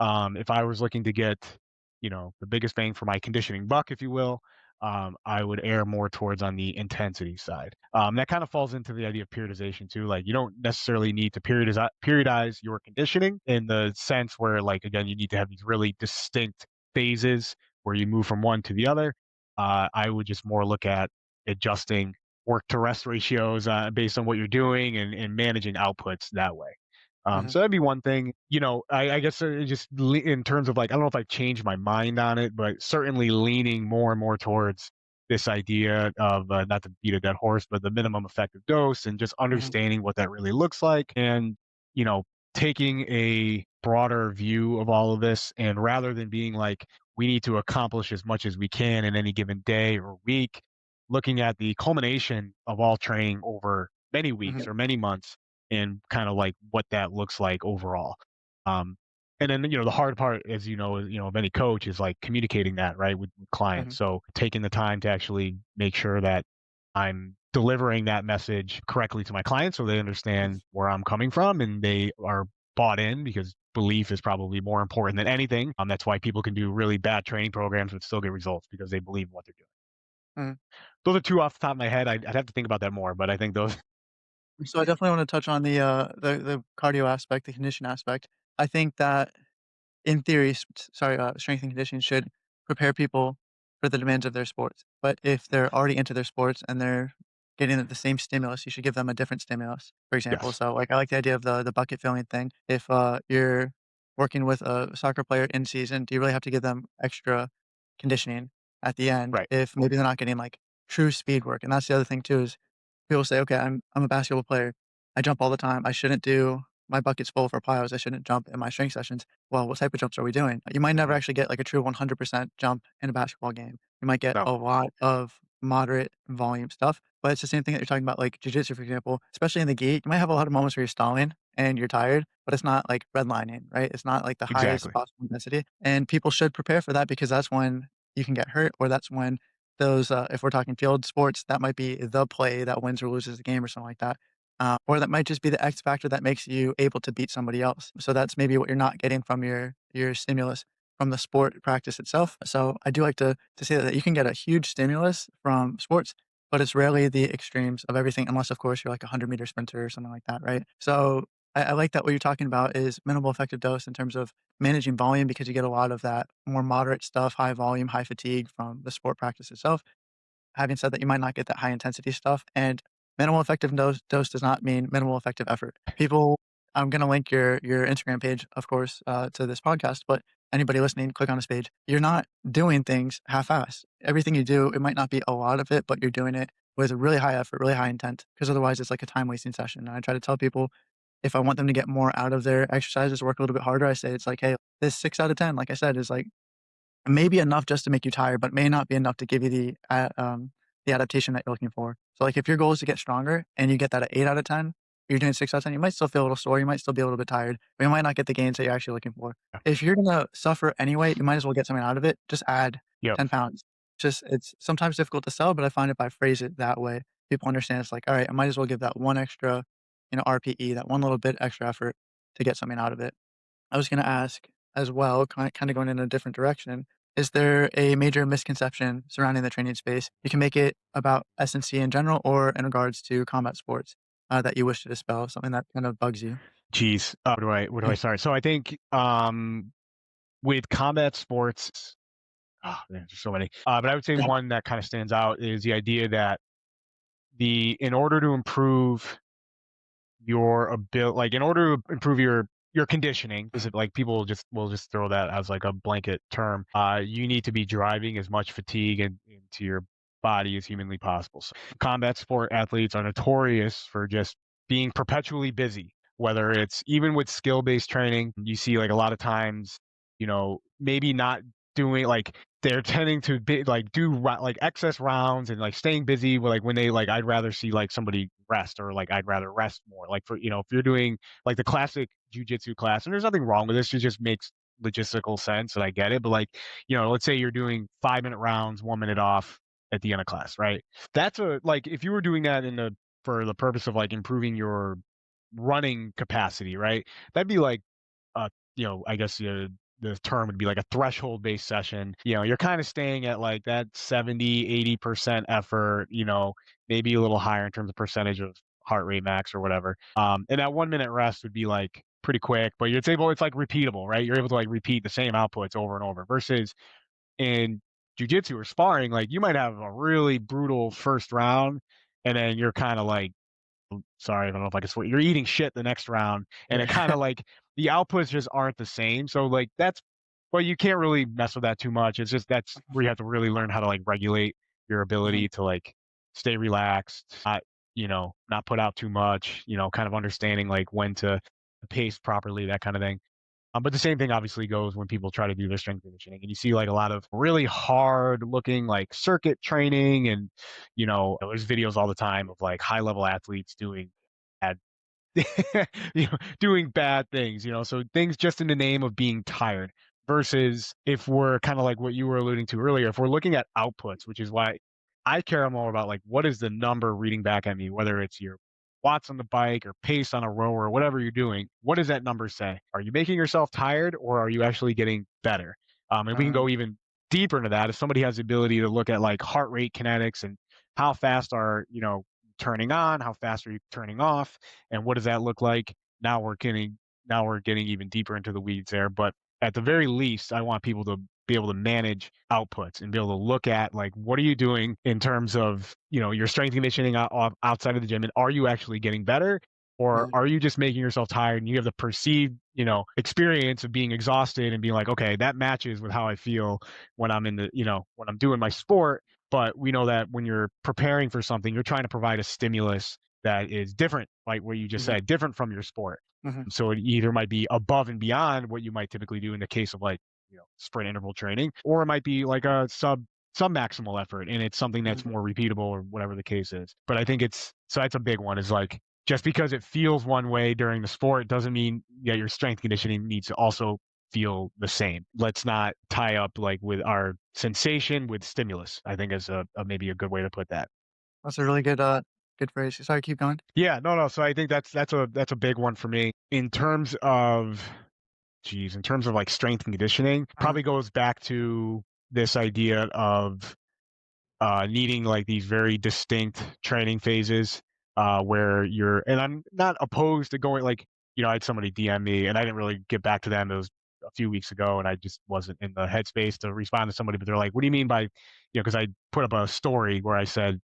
if I was looking to get the biggest bang for my conditioning buck, if you will, I would err more towards on the intensity side. That kind of falls into the idea of periodization too. Like you don't necessarily need to periodize your conditioning in the sense where, like, again, you need to have these really distinct phases where you move from one to the other. I would just more look at adjusting work to rest ratios based on what you're doing and managing outputs that way. Mhm. So that'd be one thing. I guess in terms of like, I don't know if I changed my mind on it, but certainly leaning more and more towards this idea of not to beat a dead horse, but the minimum effective dose and just Mhm. understanding what that really looks like and, you know, taking a broader view of all of this. And rather than being like, we need to accomplish as much as we can in any given day or week, looking at the culmination of all training over many weeks Mhm. or many months and kind of like what that looks like overall. Um, and then, the hard part, as of any coach is like communicating that right with clients. Mhm. So taking the time to actually make sure that I'm delivering that message correctly to my clients so they Mhm. understand where I'm coming from and they are bought in because belief is probably more important than anything. That's why people can do really bad training programs but still get results because they believe in what they're doing. Mhm. Those are two off the top of my head. I'd have to think about that more, but I think those. So I definitely wanna touch on the cardio aspect, the condition aspect. I think that in theory, strength and conditioning should prepare people for the demands of their sports. But if they're already into their sports and they're getting the same stimulus, you should give them a different stimulus. For example, Yes. so like I like the idea of the bucket filling thing. If you're working with a soccer player in season, do you really have to give them extra conditioning at the end Right. if maybe they're not getting like true speed work? And that's the other thing too is people say, okay, I'm a basketball player. I jump all the time. I shouldn't do my bucket's full for plyos. I shouldn't jump in my strength sessions. Well, what type of jumps are we doing? You might never Hmm. actually get like a true 100% jump in a basketball game. You might get No. a lot of moderate volume stuff, but it's the same thing that you're talking about, like jujitsu, for example, especially in the gi. You might have a lot of moments where you're stalling and you're tired, but it's not like redlining, right? It's not like the highest Exactly. possible intensity. And people should prepare for that because that's when you can get hurt, or that's when those, if we're talking field sports, that might be the play that wins or loses the game or something like that. Or that might just be the X factor that makes you able to beat somebody else. So that's maybe what you're not getting from your stimulus from the sport practice itself. So I do like to say that you can get a huge stimulus from sports, but it's rarely the extremes of everything, unless, of course, you're like a 100-meter sprinter or something like that, right? So I like that what you're talking about is minimal effective dose in terms of managing volume because you get a lot of that more moderate stuff, high volume, high fatigue from the sport practice itself. Having said that, you might not get that high intensity stuff, and minimal effective dose does not mean minimal effective effort. People I'm gonna link your Instagram page, of course, to this podcast, but anybody listening, click on this page. You're not doing things half-assed. Everything you do, it might not be a lot of it, but you're doing it with a really high effort, really high intent, because otherwise it's like a time wasting session. And I try to tell people if I want them to get more out of their exercises, work a little bit harder, I say it's like, "Hey, this 6 out of 10, like I said, is like maybe enough just to make you tired, but may not be enough to give you the adaptation that you're looking for. So, like, if your goal is to get stronger and you get that at 8 out of 10, you're doing 6 out of 10, you might still feel a little sore, you might still be a little bit tired, but you might not get the gains that you're actually looking for. Yeah. If you're gonna suffer anyway, you might as well get something out of it. Just add Yep. 10 pounds. Just it's sometimes difficult to sell, but I find if I phrase it that way, people understand it's like, all right, I might as well give that one extra, RPE, that one little bit extra effort to get something out of it. I was gonna ask as well, kinda going in a different direction, is there a major misconception surrounding the training space? You can make it about S&C in general or in regards to combat sports, that you wish to dispel, something that kind of bugs you. Geez, where do I start? So I think with combat sports, there's so many. But I would say Yeah. one that kind of stands out is the idea that the in order to improve your ability, like in order to improve your conditioning, is Mhm. it like people will just throw that as like a blanket term. You need to be driving as much fatigue into your body as humanly possible. So combat sport athletes are notorious for just being perpetually busy. Whether it's even with skill based training, you see like a lot of times, maybe not doing like they're tending to be like like excess rounds and like staying busy with like when they like I'd rather see like somebody rest or like I'd rather rest more like for if you're doing like the classic jujitsu class, and there's nothing wrong with this, it just makes logistical sense and I get it, but like let's say you're doing 5-minute rounds, 1 minute off at the end of class, right? That's a like if you were doing that in the for the purpose of like improving your running capacity, right? That'd be like I guess the term would be like a threshold based session. You're kind of staying at like that 70-80% effort, maybe a little higher in terms of percentage of heart rate max or whatever. And that 1 minute rest would be like pretty quick, but it's like repeatable, right? You're able to like repeat the same outputs over and over versus in jujitsu or sparring, like you might have a really brutal first round and then you're kind of like, sorry, I don't know if I can swear. You're eating shit the next round, and it Yeah. kind of like the outputs just aren't the same. So like that's, well, you can't really mess with that too much. It's just that's where you have to really learn how to like regulate your Mhm, ability to like stay relaxed, not put out too much. Kind of understanding like when to pace properly, that kind of thing. But the same thing obviously goes when people try to do their strength conditioning, and you see like a lot of really hard looking like circuit training, and there's videos all the time of like high level athletes doing bad, doing bad things, so things just in the name of being tired. Versus if we're kind of like what you were alluding to earlier, if we're looking at outputs, which is why I care more about like what is the number reading back at me, whether it's your watts on the bike or pace on a rower or whatever you're doing, what does that number say? Are you making yourself tired or are you actually getting better? And we can uh, go even deeper into that. If somebody has the ability to look at like heart rate kinetics and how fast are, turning on, how fast are you turning off, and what does that look like? Now we're getting even deeper into the weeds there. But at the very least, I want people to be able to manage outputs and be able to look at like what are you doing in terms of your strength conditioning outside of the gym, and are you actually getting better, or mhm, are you just making yourself tired and you have the perceived experience of being exhausted and being like, okay, that matches with how I feel when I'm in the when I'm doing my sport. But we know that when you're preparing for something, you're trying to provide a stimulus that is different, like what you just mhm, said, different from your sport. mhm, So it either might be above and beyond what you might typically do in the case of like, sprint interval training, or it might be like a sub maximal effort and it's something mhm. that's more repeatable or whatever the case is. But I think that's a big one, is like just because it feels one way during the sport doesn't mean that your strength conditioning needs to also feel the same. Let's not tie up like with our sensation with stimulus, I think is maybe a good way to put that. That's a really good phrase. Sorry, keep going. Yeah, no, no. So I think that's a big one for me in terms of, geez, in terms of like strength and conditioning. Uh-huh, Probably goes back to this idea of needing like these very distinct training phases where you're, and I'm not opposed to going like, I had somebody DM me and I didn't really get back to them. It was a few weeks ago and I just wasn't in the headspace to respond to somebody, but they're like, what do you mean by, because I put up a story where I said,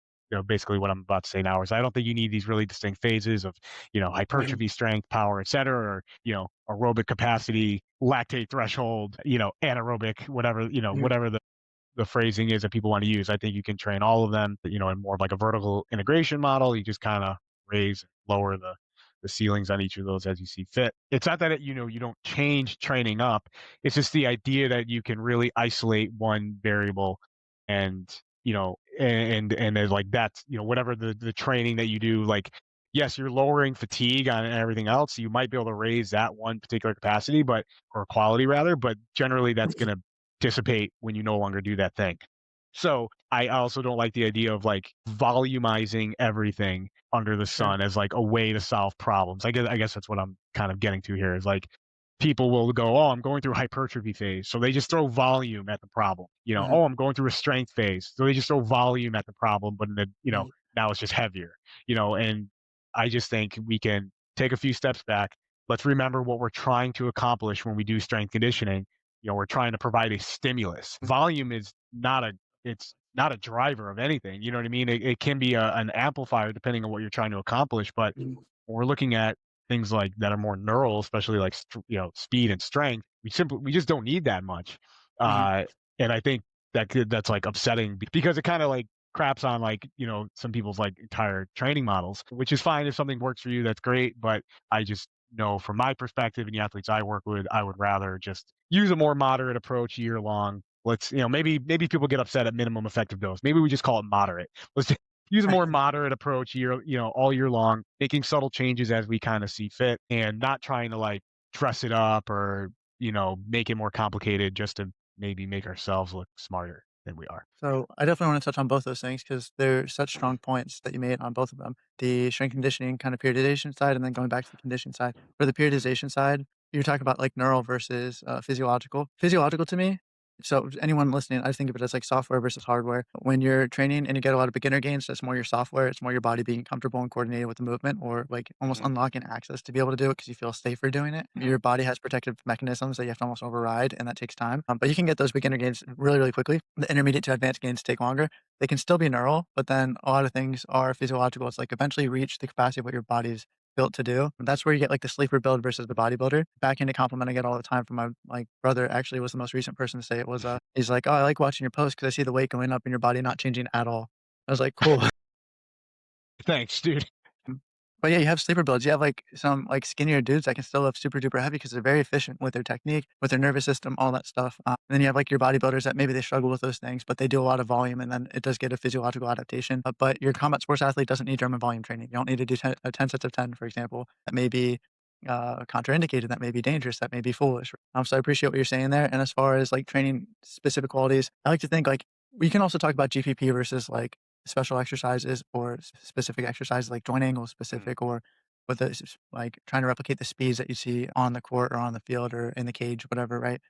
basically what I'm about to say now is I don't think you need these really distinct phases of, Mhm. hypertrophy, strength, power, et cetera, or, aerobic capacity, lactate threshold, anaerobic, whatever, Mhm. whatever the phrasing is that people want to use. I think you can train all of them, in more of like a vertical integration model. You just kind of raise and lower the ceilings on each of those as you see fit. It's not that you don't change training up. It's just the idea that you can really isolate one variable and and there's like that's whatever the training that you do, like yes, you're lowering fatigue on everything else. So you might be able to raise that one particular capacity, but or quality rather, but generally that's going to dissipate when you no longer do that thing. So I also don't like the idea of like volumizing everything under the Sure. sun as like a way to solve problems. I guess that's what I'm kind of getting to here is like people will go, oh, I'm going through a hypertrophy phase. So they just throw volume at the problem. Mhm. Oh, I'm going through a strength phase. So they just throw volume at the problem, but then, Mhm. now it's just heavier, and I just think we can take a few steps back. Let's remember what we're trying to accomplish when we do strength conditioning. We're trying to provide a stimulus. Volume is not a it's not a driver of anything. You know what I mean? It can be an amplifier depending on what you're trying to accomplish. But Mhm. when we're looking at things like that are more neural, especially like speed and strength, we just don't need that much. Mhm. Uh, and I think that's like upsetting because it kind of like craps on like some people's like entire training models, which is fine if something works for you, that's great. But I just know from my perspective and the athletes I work with, I would rather just use a more moderate approach year long. Let's, maybe people get upset at minimum effective dose. Maybe we just call it moderate. Let's just use a more moderate approach all year long, making subtle changes as we kind of see fit and not trying to like dress it up or, make it more complicated just to maybe make ourselves look smarter than we are. So I definitely want to touch on both those things because they're such strong points that you made on both of them. The strength conditioning kind of periodization side, and then going back to the conditioning side. For the periodization side, you're talking about like neural versus physiological. Physiological to me. So anyone listening, I think of it as like software versus hardware. When you're training and you get a lot of beginner gains, that's more your software. It's more your body being comfortable and coordinated with the movement, or like almost Mhm. unlocking access to be able to do it because you feel safer doing it. Your body has protective mechanisms that you have to almost override, and that takes time. But you can get those beginner gains really, really quickly. The intermediate to advanced gains take longer. They can still be neural, but then a lot of things are physiological. It's like eventually reach the capacity of what your body's built to do. That's where you get like the sleeper build versus the bodybuilder. Backhanded compliment I get all the time from my like brother. Actually, was the most recent person to say it was. He's like, "Oh, I like watching your post because I see the weight going up and your body not changing at all." I was like, "Cool." Thanks, dude. Mm. But yeah, you have sleeper builds. You have like some like skinnier dudes that can still lift super duper heavy because they're very efficient with their technique, with their nervous system, all that stuff. And then you have like your bodybuilders that maybe they struggle with those things, but they do a lot of volume, and then it does get a physiological adaptation. But your combat sports athlete doesn't need German volume training. You don't need to do 10 sets of 10, for example. That may be contraindicated. That may be dangerous. That may be foolish. So I appreciate what you're saying there. And as far as like training specific qualities, I like to think like we can also talk about GPP versus like special exercises or specific exercises like joint angle Mhm. specific or with the like trying to replicate the speeds that you see on the court or on the field or in the cage, whatever, right?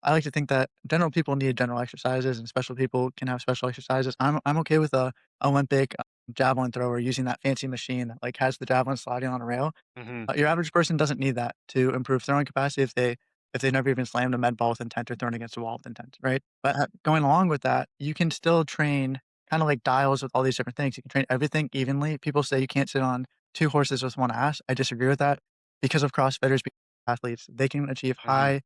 I like to think that general people need general exercises and special people can have special exercises. I'm okay with a Olympic javelin thrower using that fancy machine that like has the javelin sliding on a rail. Mhm. Your average person doesn't need that to improve throwing capacity if they never even slammed a med ball with intent or thrown against a wall with intent, right? But going along with that, you can still train kind of like dials with all these different things. You can train everything evenly. People say you can't sit on two horses with one ass. I disagree with that because of CrossFitters, because athletes, they can achieve Mhm. high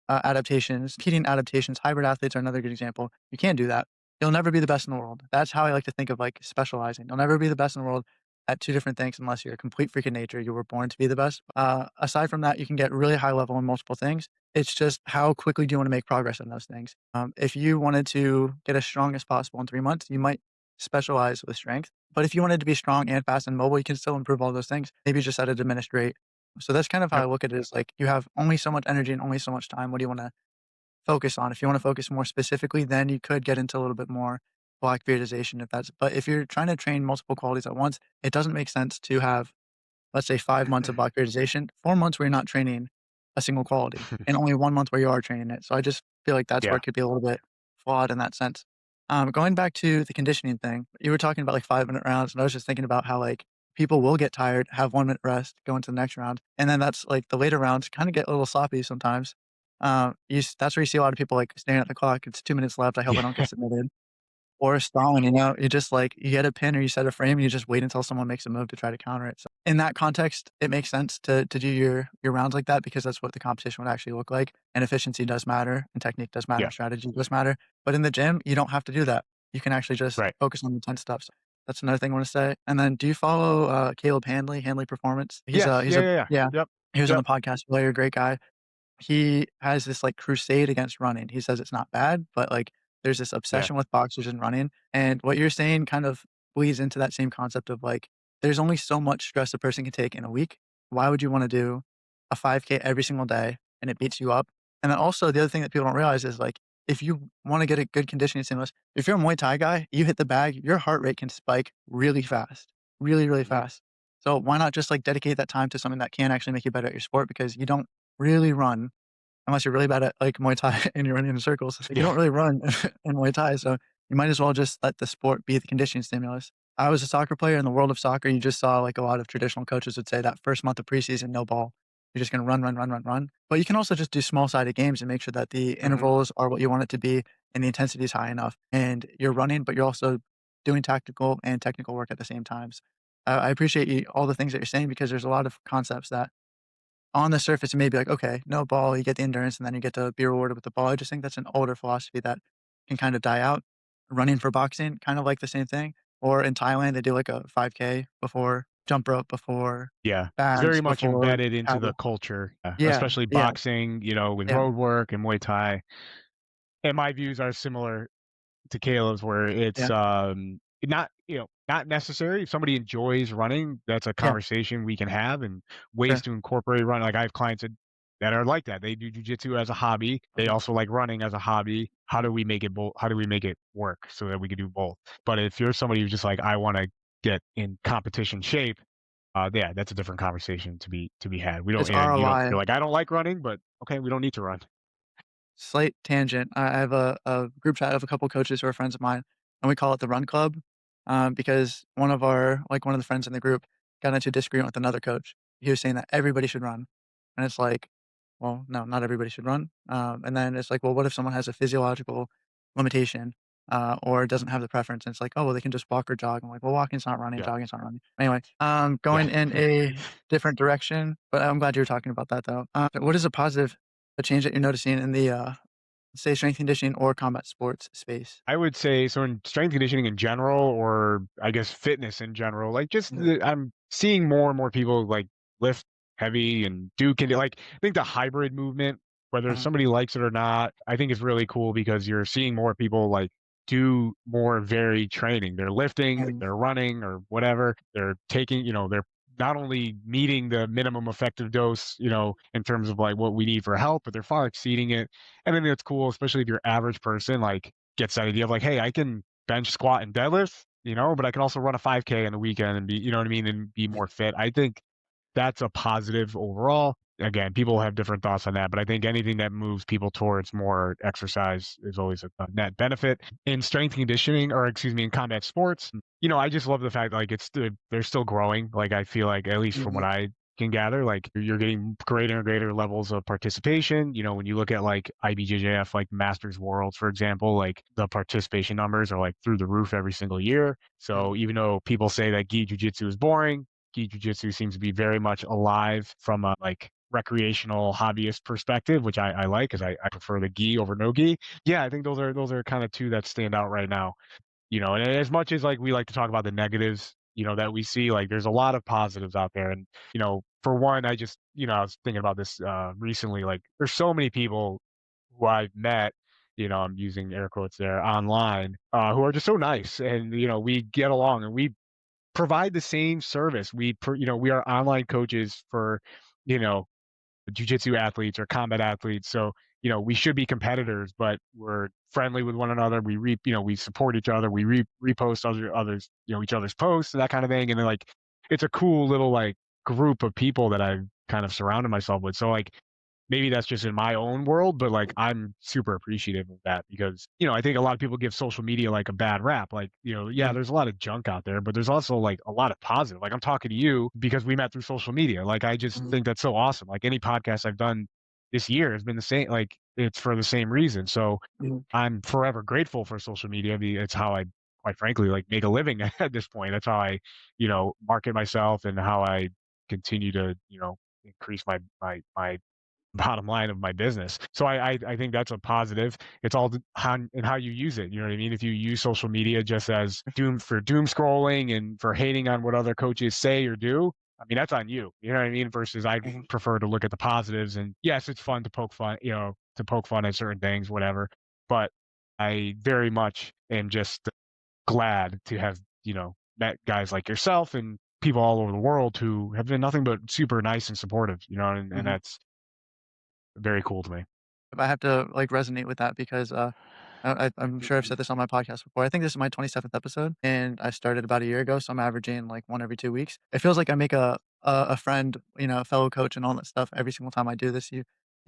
adaptations, competing adaptations. Hybrid athletes are another good example. You can't do that. You'll never be the best in the world. That's how I like to think of like specializing. You'll never be the best in the world at two different things unless you're a complete freak of nature. You were born to be the best. Aside from that, you can get really high level in multiple things. It's just how quickly do you want to make progress in those things? If you wanted to get as strong as possible in 3 months, you might specialize with strength. But if you wanted to be strong and fast and mobile, you can still improve all those things. Maybe just at a diminished rate. So that's kind of how I Yep. look at it is like you have only so much energy and only so much time. What do you want to focus on? If you want to focus more specifically, then you could get into a little bit more block periodization if that's but if you're trying to train multiple qualities at once, it doesn't make sense to have, let's say, 5 months of block periodization, 4 months where you're not training a single quality, and only 1 month where you are training it. So I just feel like that's where Yeah. it could be a little bit flawed in that sense. Going back to the conditioning thing, you were talking about like 5-minute rounds, and I was just thinking about how like people will get tired, have 1 minute rest, go into the next round, and then that's like the later rounds kind of get a little sloppy sometimes. That's where you see a lot of people like staring at the clock. It's 2 minutes left. I hope I don't Yeah, get submitted. Or stalling, you just like you get a pin or you set a frame and you just wait until someone makes a move to try to counter it. So in that context, it makes sense to do your rounds like that because that's what the competition would actually look like. And efficiency does matter, and technique does matter, yeah, and strategy does matter. But in the gym, you don't have to do that. You can actually just right. focus on the intense stuff. So that's another thing I want to say. And then do you follow Caleb Handley, Handley Performance? Yes, He's yeah, a yeah, yeah. yeah. Yep, He was on yep, the podcast earlier, great guy. He has this, like, crusade against running. He says it's not bad, but, like, there's this yeah, obsession with boxers and running, and what you're saying kind of bleeds into that same concept of, like, there's only so much stress a person can take in a week. Why would you wanna do a 5K every single day and it beats you up? And then also the other thing that people don't realize is, like, if you wanna get a good conditioning stimulus, if you're a Muay Thai guy, you hit the bag, your heart rate can spike really fast, really, really mhm, fast. So why not just, like, dedicate that time to something that can actually make you better at your sport because you don't really run unless you're really bad at, like, Muay Thai and you're running in circles. Like, you yeah, don't really run in Muay Thai, so you might as well just let the sport be the conditioning stimulus. I was a soccer player. In the world of soccer, you just saw, like, a lot of traditional coaches would say that first month of preseason, no ball. You're just gonna run, run, run, run, run. But you can also just do small-sided games and make sure that the mhm, intervals are what you want it to be and the intensity is high enough, and you're running, but you're also doing tactical and technical work at the same times. I appreciate you all the things that you're saying because there's a lot of concepts that on the surface, it may be like, okay, no ball, you get the endurance, and then you get to be rewarded with the ball. I just think that's an older philosophy that can kind of die out. Running for boxing, kind of like the same thing. Or in Thailand, they do like a 5K before jump rope, before yeah. It's very bags, much before embedded into the paddle. culture, Yeah, especially yeah, boxing, with yeah, road work and Muay Thai, and my views are similar to Caleb's where it's, yeah, not necessary. If somebody enjoys running, that's a yeah, conversation we can have and ways sure. to incorporate run. Like I have clients that are like that. They do jujitsu as a hobby. They Mhm. also like running as a hobby. How do we make it both? How do we make it work so that we can do both? But if you're somebody who's just like, I want to get in competition shape, yeah, that's a different conversation to be had. We don't, It's and ROI. you're like, I don't like running, but okay, we don't need to run. Slight tangent. I have a group chat of a couple coaches who are friends of mine, and we call it the Run Club, because one of the friends in the group got into a disagreement with another coach. He was saying that everybody should run, and it's like, well, no, not everybody should run. And then it's like, well, what if someone has a physiological limitation, or doesn't have the preference? And it's like, oh, well, they can just walk or jog. I'm like, well, walking's not running, Yeah, jogging's not running. Anyway, yeah. going in a different direction, but I'm glad you were talking about that though. What is a change that you're noticing in the, say, strength conditioning or combat sports space? I would say so in strength conditioning in general, or I guess fitness in general, like just Mhm, I'm seeing more and more people like lift heavy and I think the hybrid movement, whether uh-huh, somebody likes it or not, I think is really cool because you're seeing more people like do more varied training. They're lifting, mhm, they're running or whatever. They're taking, they're not only meeting the minimum effective dose, in terms of like what we need for health, but they're far exceeding it. And I think that's cool, especially if your average person like gets that idea of like, hey, I can bench, squat, and deadlift, but I can also run a 5K on the weekend and be, you know what I mean, and be mhm, more fit. I think that's a positive overall. Again, people have different thoughts on that, but I think anything that moves people towards more exercise is always a net benefit. In strength conditioning, or excuse me, in combat sports, I just love the fact like they're still growing. Like I feel like at least from what mhm, I can gather, like you're getting greater and greater levels of participation. When you look at like IBJJF, like Masters Worlds, for example, like the participation numbers are like through the roof every single year. mhm, So even though people say that gi jujitsu is boring, gi jujitsu seems to be very much alive from a like recreational hobbyist perspective, which I like because I prefer the gi over no gi. Yeah, I think those are kind of two that stand out right now. And as much as like we like to talk about the negatives, that we see, like there's a lot of positives out there. And, for one, I was thinking about this recently, like there's so many people who I've met, I'm using air quotes there online, who are just so nice and, we get along and we provide the same service. We are online coaches for, you know, jujitsu athletes or combat athletes. So, we should be competitors, but we're friendly with one another. We support each other. We repost others, each other's posts and that kind of thing. And then like, it's a cool little like group of people that I've kind of surrounded myself with. So like, maybe that's just in my own world, but like I'm super appreciative of that because, I think a lot of people give social media like a bad rap. Like, yeah, Mhm, there's a lot of junk out there, but there's also like a lot of positive. Like I'm talking to you because we met through social media. Like I just mhm, think that's so awesome. Like any podcast I've done this year has been the same, like it's for the same reason. So mhm, I'm forever grateful for social media. It's how I, quite frankly, like make a living at this point. That's how I, market myself and how I continue to, increase my bottom line of my business. So I think that's a positive. It's all how and how you use it. You know what I mean? If you use social media just as doom scrolling and for hating on what other coaches say or do, I mean that's on you. You know what I mean? Versus I mhm, prefer to look at the positives and yes, it's fun to poke fun, to poke fun at certain things, whatever. But I very much am just glad to have, met guys like yourself and people all over the world who have been nothing but super nice and supportive, and mhm. that's very cool to me. I have to, like, resonate with that because, I'm sure I've said this on my podcast before. I think this is my 27th episode, and I started about a year ago, so I'm averaging, like, 1 every 2 weeks. It feels like I make a friend, a fellow coach and all that stuff every single time I do this. You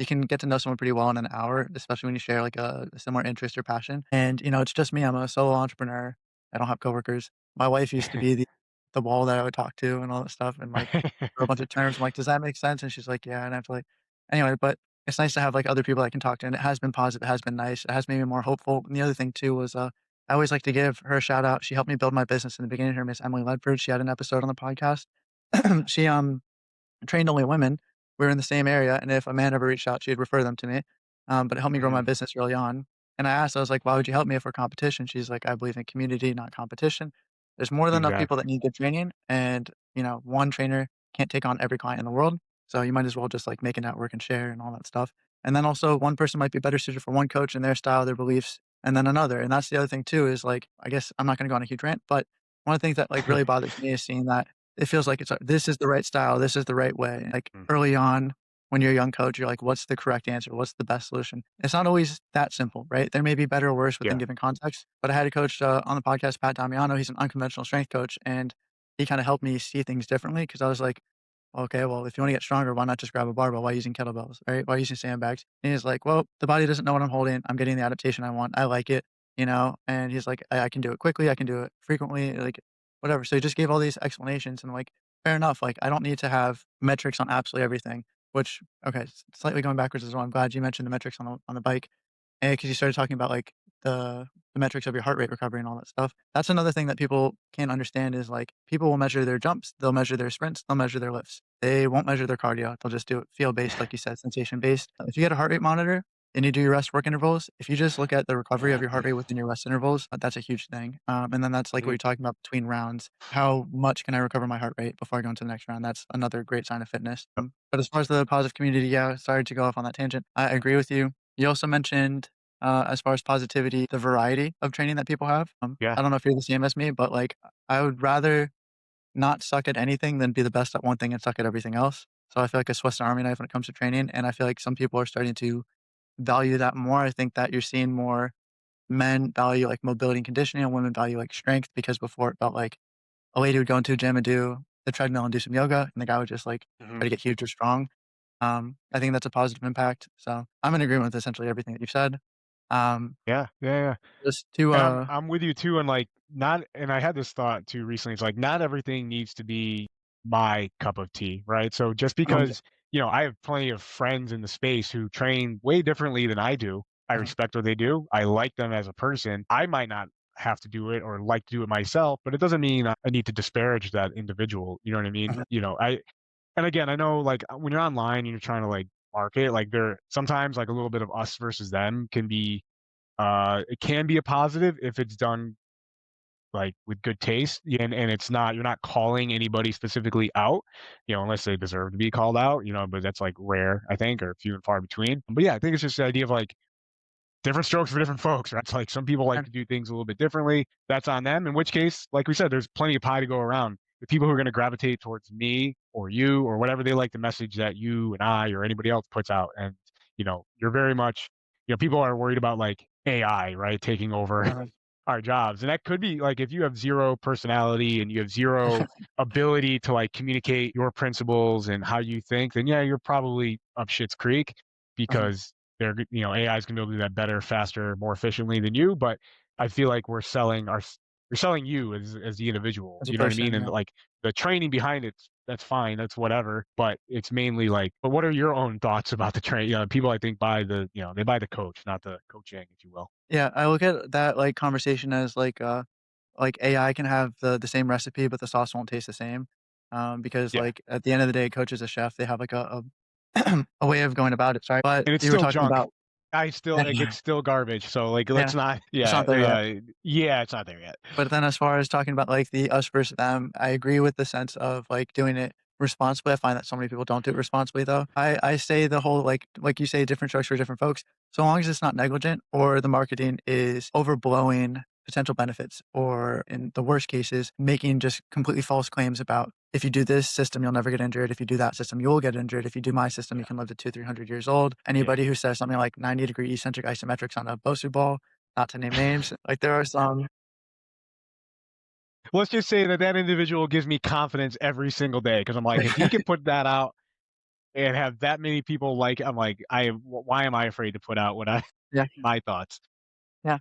can get to know someone pretty well in an hour, especially when you share, like, a similar interest or passion, and, it's just me. I'm a solo entrepreneur. I don't have coworkers. My wife used to be the wall that I would talk to and all that stuff and, like, throw a bunch of terms. I'm like, "Does that make sense?" And she's like, "Yeah," and I have to, like anyway, but it's nice to have, like, other people I can talk to, and it has been positive, it has been nice, it has made me more hopeful, and the other thing too was, I always like to give her a shout out. She helped me build my business in the beginning, her Miss Emily Ledford, she had an episode on the podcast. She, trained only women. We were in the same area, and if a man ever reached out, she'd refer them to me. But it helped me grow my Mhm. business early on. And I asked, I was like, "Why would you help me if we're competition?" She's like, "I believe in community, not competition. There's more than enough people Exactly. that need good training, and one trainer can't take on every client in the world. So you might as well just like make a network and share and all that stuff. And then also, one person might be better suited for one coach and their style, their beliefs, and then another. And that's the other thing too. Is like, I guess I'm not going to go on a huge rant, but one of the things that like really bothers me is seeing that it feels like it's this is the right style, this is the right way. Like, Mm. early on, when you're a young coach, you're like, "What's the correct answer? What's the best solution?" It's not always that simple, right? There may be better or worse within Yeah. given context, but I had a coach, on the podcast, Pat Damiano, he's an unconventional strength coach, and he kinda helped me see things differently because I was like, "Okay, well, if you wanna get stronger, why not just grab a barbell? Why using kettlebells, right? Why using sandbags?" And he's like, "Well, the body doesn't know what I'm holding. I'm getting the adaptation I want. I like it," And he's like, I can do it quickly. I can do it frequently, like, whatever." So he just gave all these explanations, and, like, fair enough, like, I don't need to have metrics on absolutely everything, which okay, slightly going backwards as well. I'm glad you mentioned the metrics on the bike, because you started talking about, like, the metrics of your heart rate recovery and all that stuff. That's another thing that people can't understand is, like, people will measure their jumps, they'll measure their sprints, they'll measure their lifts. They won't measure their cardio, they'll just do it feel-based, like you said, sensation-based. If you get a heart rate monitor and you do your rest work intervals, if you just look at the recovery of your heart rate within your rest intervals, that's a huge thing. And then that's like what Mhm. you're talking about between rounds. How much can I recover my heart rate before I go into the next round? That's another great sign of fitness. Yep. But as far as the positive community, yeah, sorry to go off on that tangent. I agree with you. You also mentioned, as far as positivity, the variety of training that people have. Yeah. I don't know if you're the same as me, but like I would rather not suck at anything than be the best at one thing and suck at everything else. So I feel like a Swiss Army knife when it comes to training, and I feel like some people are starting to value that more. I think that you're seeing more men value, like, mobility and conditioning, and women value, like, strength because before it felt like a lady would go into a gym and do the treadmill and do some yoga, and the guy would just, like, Mhm. try to get huge or strong. I think that's a positive impact, so I'm in agreement with essentially everything that you've said. Um, Yeah. Yeah. Yeah. just to, And I'm with you too, and like not, and I had this thought too recently. It's like not everything needs to be my cup of tea, right? So just mhm, because I have plenty of friends in the space who train way differently than I do. I mhm, respect what they do. I like them as a person. I might not have to do it or like to do it myself, but it doesn't mean I need to disparage that individual. You know what I mean? mhm, I and again, I know like when you're online and you're trying to like market, like there sometimes like a little bit of us versus them can be it can be a positive if it's done, like, with good taste, and it's not you're not calling anybody specifically out, unless they deserve to be called out, but that's, like, rare, I think, or few and far between. But, yeah, I think it's just the idea of, like, different strokes for different folks, right? It's like some people like and to do things a little bit differently. That's on them. In which case, like we said, there's plenty of pie to go around. The people who are going to gravitate towards me or you or whatever they like the message that you and I or anybody else puts out. And, you're very much, people are worried about like AI, right? Taking over mhm. our jobs. And that could be like if you have zero personality and you have zero ability to like communicate your principles and how you think, then yeah, you're probably up shit's creek. Mhm. because AI is going to be able to do that better, faster, more efficiently than you. But I feel like we're selling you as the individual. As a You know what I mean? person, And yeah. like the training behind it, that's fine, that's whatever. But it's mainly like, but what are your own thoughts about the train? People I think buy they buy the coach, not the coaching, if you will. Yeah, I look at that, like, conversation as, like, AI can have the same recipe, but the sauce won't taste the same, because, Yeah, like, at the end of the day, a coach is a chef, they have, like, a a way of going about it, sorry, but and it's you were still talking junk. about I still like yeah, it's still garbage. So like, yeah, let's not. it's Yeah, not there yet. yeah, it's not there yet. But then as far as talking about, like, the us versus them, I agree with the sense of, like, doing it responsibly. I find that so many people don't do it responsibly, though. I say the whole, like you say, different strokes for different folks. So long as it's not negligent or the marketing is overblowing potential benefits, or in the worst cases, making just completely false claims about, "If you do this system, you'll never get injured. If you do that system, you'll get injured. If you do my system, you Yeah, can live to 200, 300 years old." yeah. Anybody who says something like 90-degree eccentric isometrics on a Bosu ball, not to name names, like, there are some. Let's just say that that individual gives me confidence every single day because I'm like, if he can put that out and have that many people like, I'm like, why am I afraid to put out what I Yeah, my thoughts? yeah.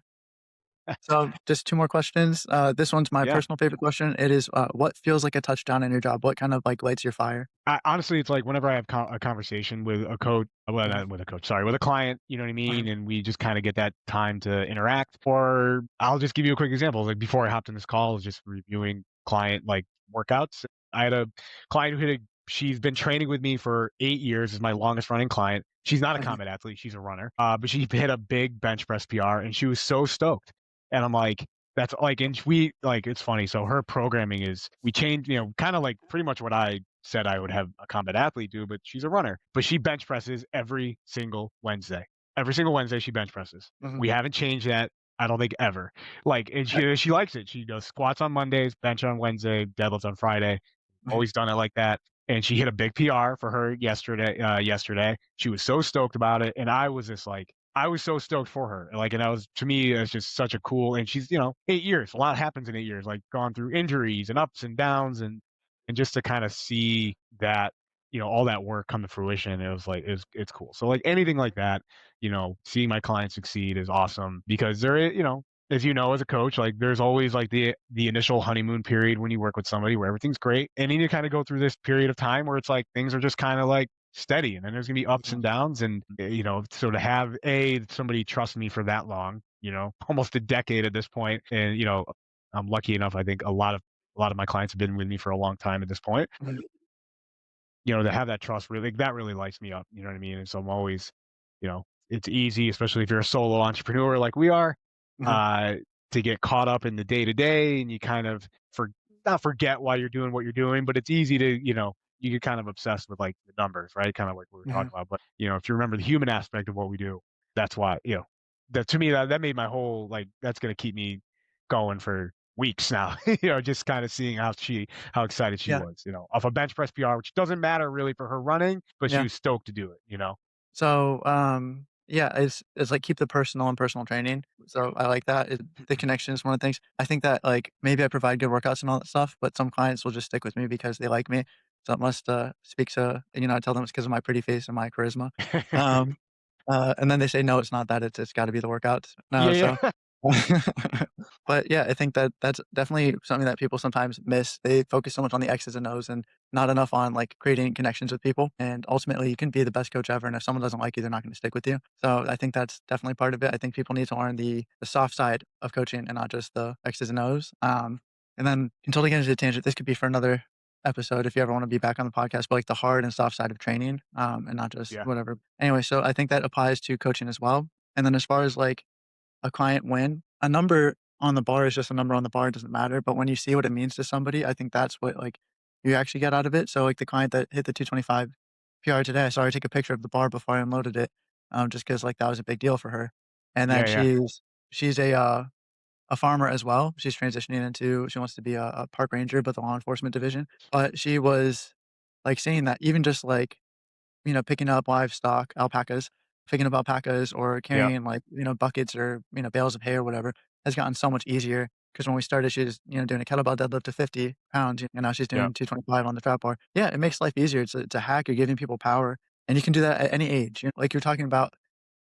So just 2 more questions. This one's my Yeah. personal favorite question. It is, what feels like a touchdown in your job? What kind of, like, lights your fire? Honestly, it's like whenever I have a conversation with a coach, well, Mhm, not with a coach, sorry, with a client, you know what I mhm, mean, and we just kind of get that time to interact. Or I'll just give you a quick example. Like before I hopped in this call, I was just reviewing client like workouts. I had a client who she's been training with me for 8 years. Is my longest running client. She's not a mhm, combat athlete; she's a runner. But she hit a big bench press PR, and she was so stoked. And I'm like, that's like, and we like, it's funny. So her programming is, we changed, kind of like pretty much what I said I would have a combat athlete do, but she's a runner. But she bench presses every single Wednesday. Every single Wednesday she bench presses. mhm, We haven't changed that. I don't think ever. Like, and she likes it. She does squats on Mondays, bench on Wednesday, deadlifts on Friday. mhm, Always done it like that. And she hit a big PR for her yesterday. Yesterday, she was so stoked about it, and I was just like, I was so stoked for her. Like, and that was, to me, it's just such a cool. And she's, 8 years. A lot happens in 8 years. Like, gone through injuries and ups and downs, and just to kind of see that, all that work come to fruition, it was like, it's cool. So like anything like that, seeing my clients succeed is awesome because there is, as you know, as a coach, like there's always like the initial honeymoon period when you work with somebody where everything's great, and then you kind of go through this period of time where it's like things are just kind of like steady, and then there's gonna be ups mhm, and downs, and so to have somebody trust me for that long, almost a decade at this point, and I'm lucky enough. I think a lot of my clients have been with me for a long time at this point. mhm, To have that trust really, that really lights me up. You know what I mean? And so I'm always, it's easy, especially if you're a solo entrepreneur like we are, mhm, uh, to get caught up in the day to day, and you kind of not forget why you're doing what you're doing, but it's easy to, you get kind of obsessed with like the numbers, right? Kind of like what we were mhm. talking about. But if you remember the human aspect of what we do, that's why, that to me, that made my whole, like, that's gonna keep me going for weeks now. Just kind of seeing how excited she Yeah, was, off a bench press PR, which doesn't matter really for her running, but she yeah. was stoked to do it. So, yeah, it's like keep the personal and personal training. So I like that. The connection is one of the things. I think that, like, maybe I provide good workouts and all that stuff, but some clients will just stick with me because they like me. So it must speak to, I tell them it's because of my pretty face and my charisma. Um, and then they say, no, it's not that. It's got to be the workouts. No, Yeah, so yeah. but yeah, I think that that's definitely something that people sometimes miss. They focus so much on the X's and O's and not enough on, like, creating connections with people. And ultimately, you can be the best coach ever, and if someone doesn't like you, they're not going to stick with you. So I think that's definitely part of it. I think people need to learn the soft side of coaching and not just the X's and O's. And then, until to get into a tangent, this could be for another episode if you ever want to be back on the podcast, but like the hard and soft side of training, and not just Yeah, whatever. Anyway, so I think that applies to coaching as well. And then as far as, like, a client win. A number on the bar is just a number on the bar, it doesn't matter, but when you see what it means to somebody, I think that's what, like, you actually get out of it. So, like, the client that hit the 225 PR today, I saw her take a picture of the bar before I unloaded it, just because, like, that was a big deal for her. And then yeah, yeah, she's a farmer as well. She's transitioning into, she wants to be a park ranger, but the law enforcement division. But she was, like, saying that even just, like, picking up livestock, alpacas, picking up alpacas or yeah, carrying, like, buckets or, bales of hay or whatever has gotten so much easier. Because when we started, she was, doing a kettlebell deadlift to 50 pounds, and now she's yeah. doing 225 on the trap bar. Yeah, it makes life easier. It's a hack. You're giving people power. And you can do that at any age. Like you're talking about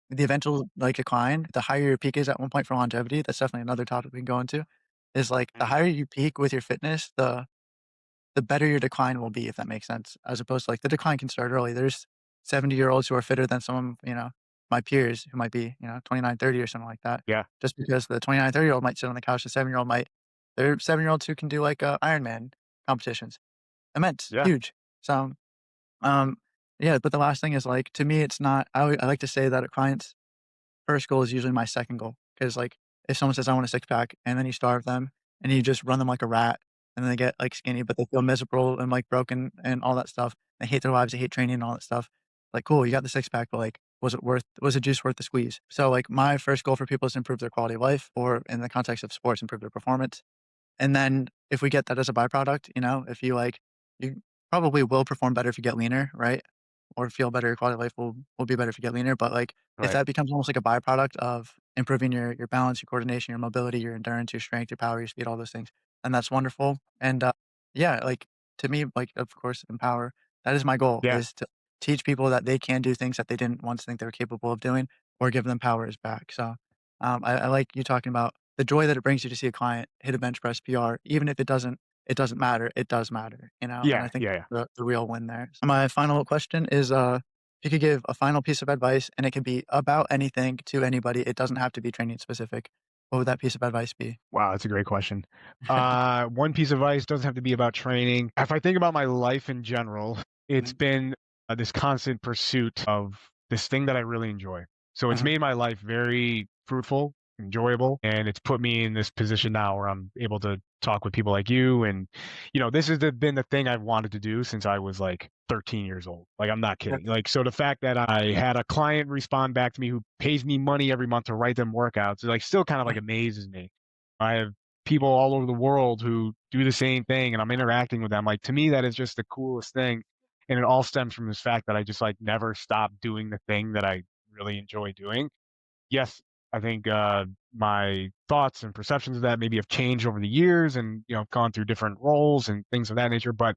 the eventual, like, decline, the higher your peak is at one point for longevity, that's definitely another topic we can go into, is, like, the Mhm. higher you peak with your fitness, the better your decline will be, if that makes sense, as opposed to, like, the decline can start early. There's 70-year-olds who are fitter than some of, my peers who might be, 29, 30 or something like that, Yeah. just because the 29, 30-year-old might sit on the couch, the 7-year-old might there are 7-year-olds who can do, like, Ironman competitions. Immense, Yeah. huge. So, um, yeah, but the last thing is, like, to me, it's not I like to say that a client's first goal is usually my second goal, because like, if someone says, "I want a six-pack," and then you starve them, and you just run them like a rat, and then they get, like, skinny, but they feel miserable and, like, broken and all that stuff. They hate their lives, they hate training and all that stuff. Like, cool, you got the six-pack, but, like, was the juice worth the squeeze? So, like, my first goal for people is to improve their quality of life, or in the context of sports, improve their performance. And then if we get that as a byproduct, if you like you probably will perform better if you get leaner, right? Or feel better, your quality of life will be better if you get leaner. But like if Right. that becomes almost like a byproduct of improving your balance, your coordination, your mobility, your endurance, your strength, your power, your speed, all those things, and that's wonderful. And yeah, like to me, like of course, empower. That is my goal Yeah. is to teach people that they can do things that they didn't once think they were capable of doing, or give them powers back. So I like you talking about the joy that it brings you to see a client hit a bench press PR, even if it doesn't matter, it does matter, and I Yeah. think Yeah. Yeah. the real win there. So my final question is, if you could give a final piece of advice, and it can be about anything to anybody, it doesn't have to be training specific, what would that piece of advice be? Wow, that's a great question. One piece of advice doesn't have to be about training. If I think about my life in general, it's Mhm, been this constant pursuit of this thing that I really enjoy. So it's mhm, made my life very fruitful, enjoyable, and it's put me in this position now where I'm able to talk with people like you. And, this has been the thing I've wanted to do since I was like 13 years old. Like, I'm not yeah, kidding. Like, so the fact that I had a client respond back to me who pays me money every month to write them workouts, it like still kind of like mhm, amazes me. I have people all over the world who do the same thing and I'm interacting with them. Like, to me, that is just the coolest thing. And it all stems from this fact that I just like never stopped doing the thing that I really enjoy doing. Yes, I think my thoughts and perceptions of that maybe have changed over the years and, gone through different roles and things of that nature. But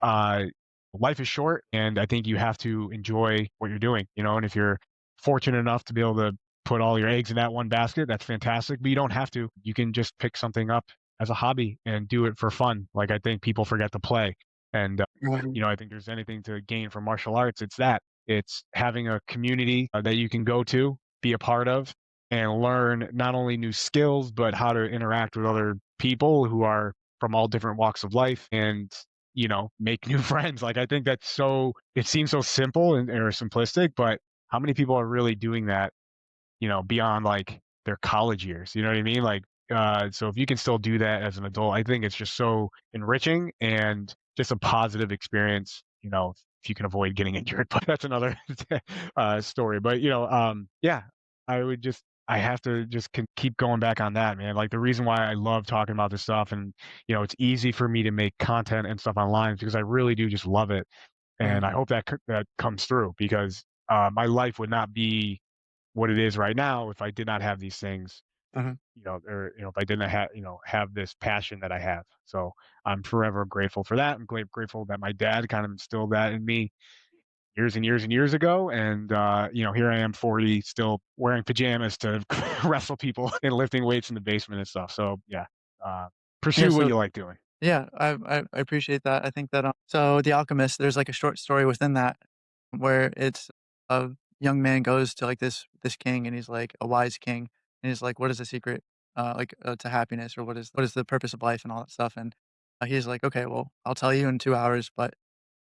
uh, life is short, and I think you have to enjoy what you're doing, and if you're fortunate enough to be able to put all your eggs in that one basket, that's fantastic, but you don't have to. You can just pick something up as a hobby and do it for fun. Like, I think people forget to play. And, mhm, I think there's anything to gain from martial arts, it's that. It's having a community that you can go to, be a part of, and learn not only new skills, but how to interact with other people who are from all different walks of life and make new friends. Like, I think that's it seems so simple and or simplistic, but how many people are really doing that, beyond like their college years? You know what I mean? Like, so if you can still do that as an adult, I think it's just so enriching and just a positive experience, if you can avoid getting injured, but that's another story. But, yeah, I have to just keep going back on that, man. Like, the reason why I love talking about this stuff and, it's easy for me to make content and stuff online is because I really do just love it. And mhm, I hope that comes through because my life would not be what it is right now if I did not have these things, mhm. or if I didn't have this passion that I have. So I'm forever grateful for that. I'm grateful that my dad kind of instilled that in me years and years and years ago. And here I am, 40, still wearing pajamas to wrestle people and lifting weights in the basement and stuff. So yeah, uh, Yeah, pursue what so you like doing. yeah, I appreciate that. I think that, so The Alchemist, there's, like, a short story within that where it's a young man goes to, like, this king, and he's, like, a wise king, and he's like, "What is the secret, to happiness, or what is the purpose of life?" and all that stuff, and, he's like, "Okay, well, I'll tell you in 2 hours, but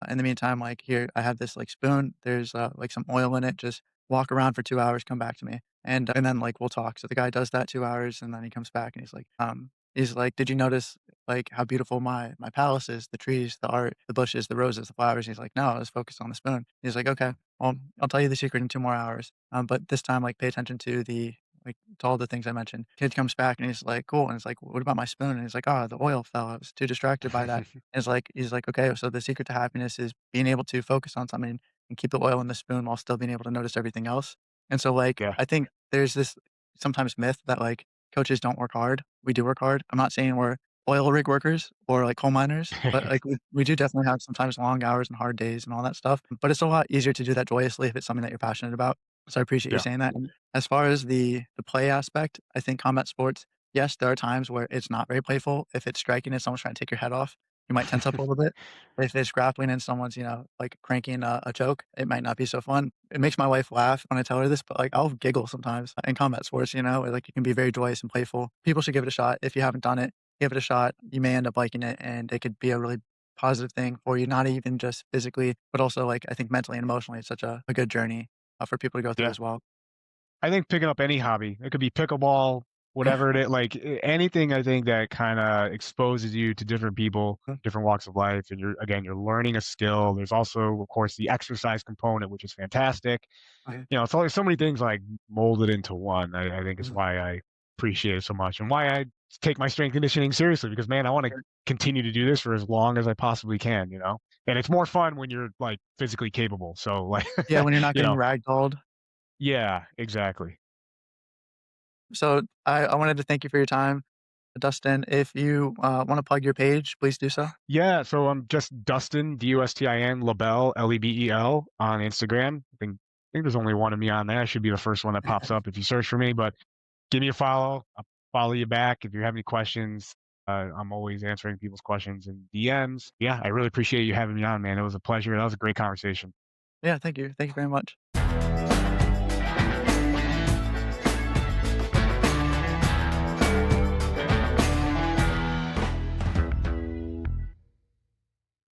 in the meantime, like, here, I have this, like, spoon. There's, like, some oil in it. Just walk around for 2 hours, come back to me, and then, like, we'll talk." So the guy does that 2 hours, and then he comes back, and he's like, "Did you notice, like, how beautiful my palace is? The trees, the art, the bushes, the roses, the flowers?" He's like, "No, I was focused on the spoon." He's like, "Okay, well, I'll tell you the secret in 2 more hours, but this time, like, pay attention to all the things I mentioned." Kid comes back, and he's like, "Cool," and he's like, "What about my spoon?" And he's like, "Oh, the oil fell. I was too distracted by that." And he's like, "Okay, so the secret to happiness is being able to focus on something and keep the oil in the spoon while still being able to notice everything else." And so, like, Yeah. I think there's this sometimes myth that, like, coaches don't work hard. We do work hard. I'm not saying we're oil rig workers or, like, coal miners, but, like, we do definitely have sometimes long hours and hard days and all that stuff, but it's a lot easier to do that joyously if it's something that you're passionate about, so I appreciate you Yeah. saying that. And as far as the play aspect, I think combat sports, yes, there are times where it's not very playful. If it's striking and someone's trying to take your head off, you might tense up a little bit. If it's grappling and someone's, like, cranking a choke, it might not be so fun. It makes my wife laugh when I tell her this, but, like, I'll giggle sometimes in combat sports, where, like, it can be very joyous and playful. People should give it a shot. If you haven't done it, give it a shot. You may end up liking it, and it could be a really positive thing for you, not even just physically, but also, like, I think mentally and emotionally, it's such a good journey, for people to go through Yeah. as well. I think picking up any hobby, it could be pickleball, whatever it is, like anything I think that kind of exposes you to different people, different walks of life. And you're learning a skill. There's also, of course, the exercise component, which is fantastic. Okay. It's always so many things like molded into one. I think is Mhm. why I appreciate it so much and why I take my strength conditioning seriously because, man, I want to Sure. continue to do this for as long as I possibly can. And it's more fun when you're like physically capable. So, like, Yeah, when you're not you getting know, ragdolled. yeah, exactly. So I wanted to thank you for your time, Dustin. If you, wanna plug your page, please do so. Yeah, so I'm just Dustin, Dustin Lebel, Lebel on Instagram. I think there's only one of me on there. I should be the first one that pops up if you search for me, but give me a follow. I'll follow you back if you have any questions. I'm always answering people's questions in DMs. Yeah, I really appreciate you having me on, man. It was a pleasure. That was a great conversation. Yeah, thank you. Thank you very much.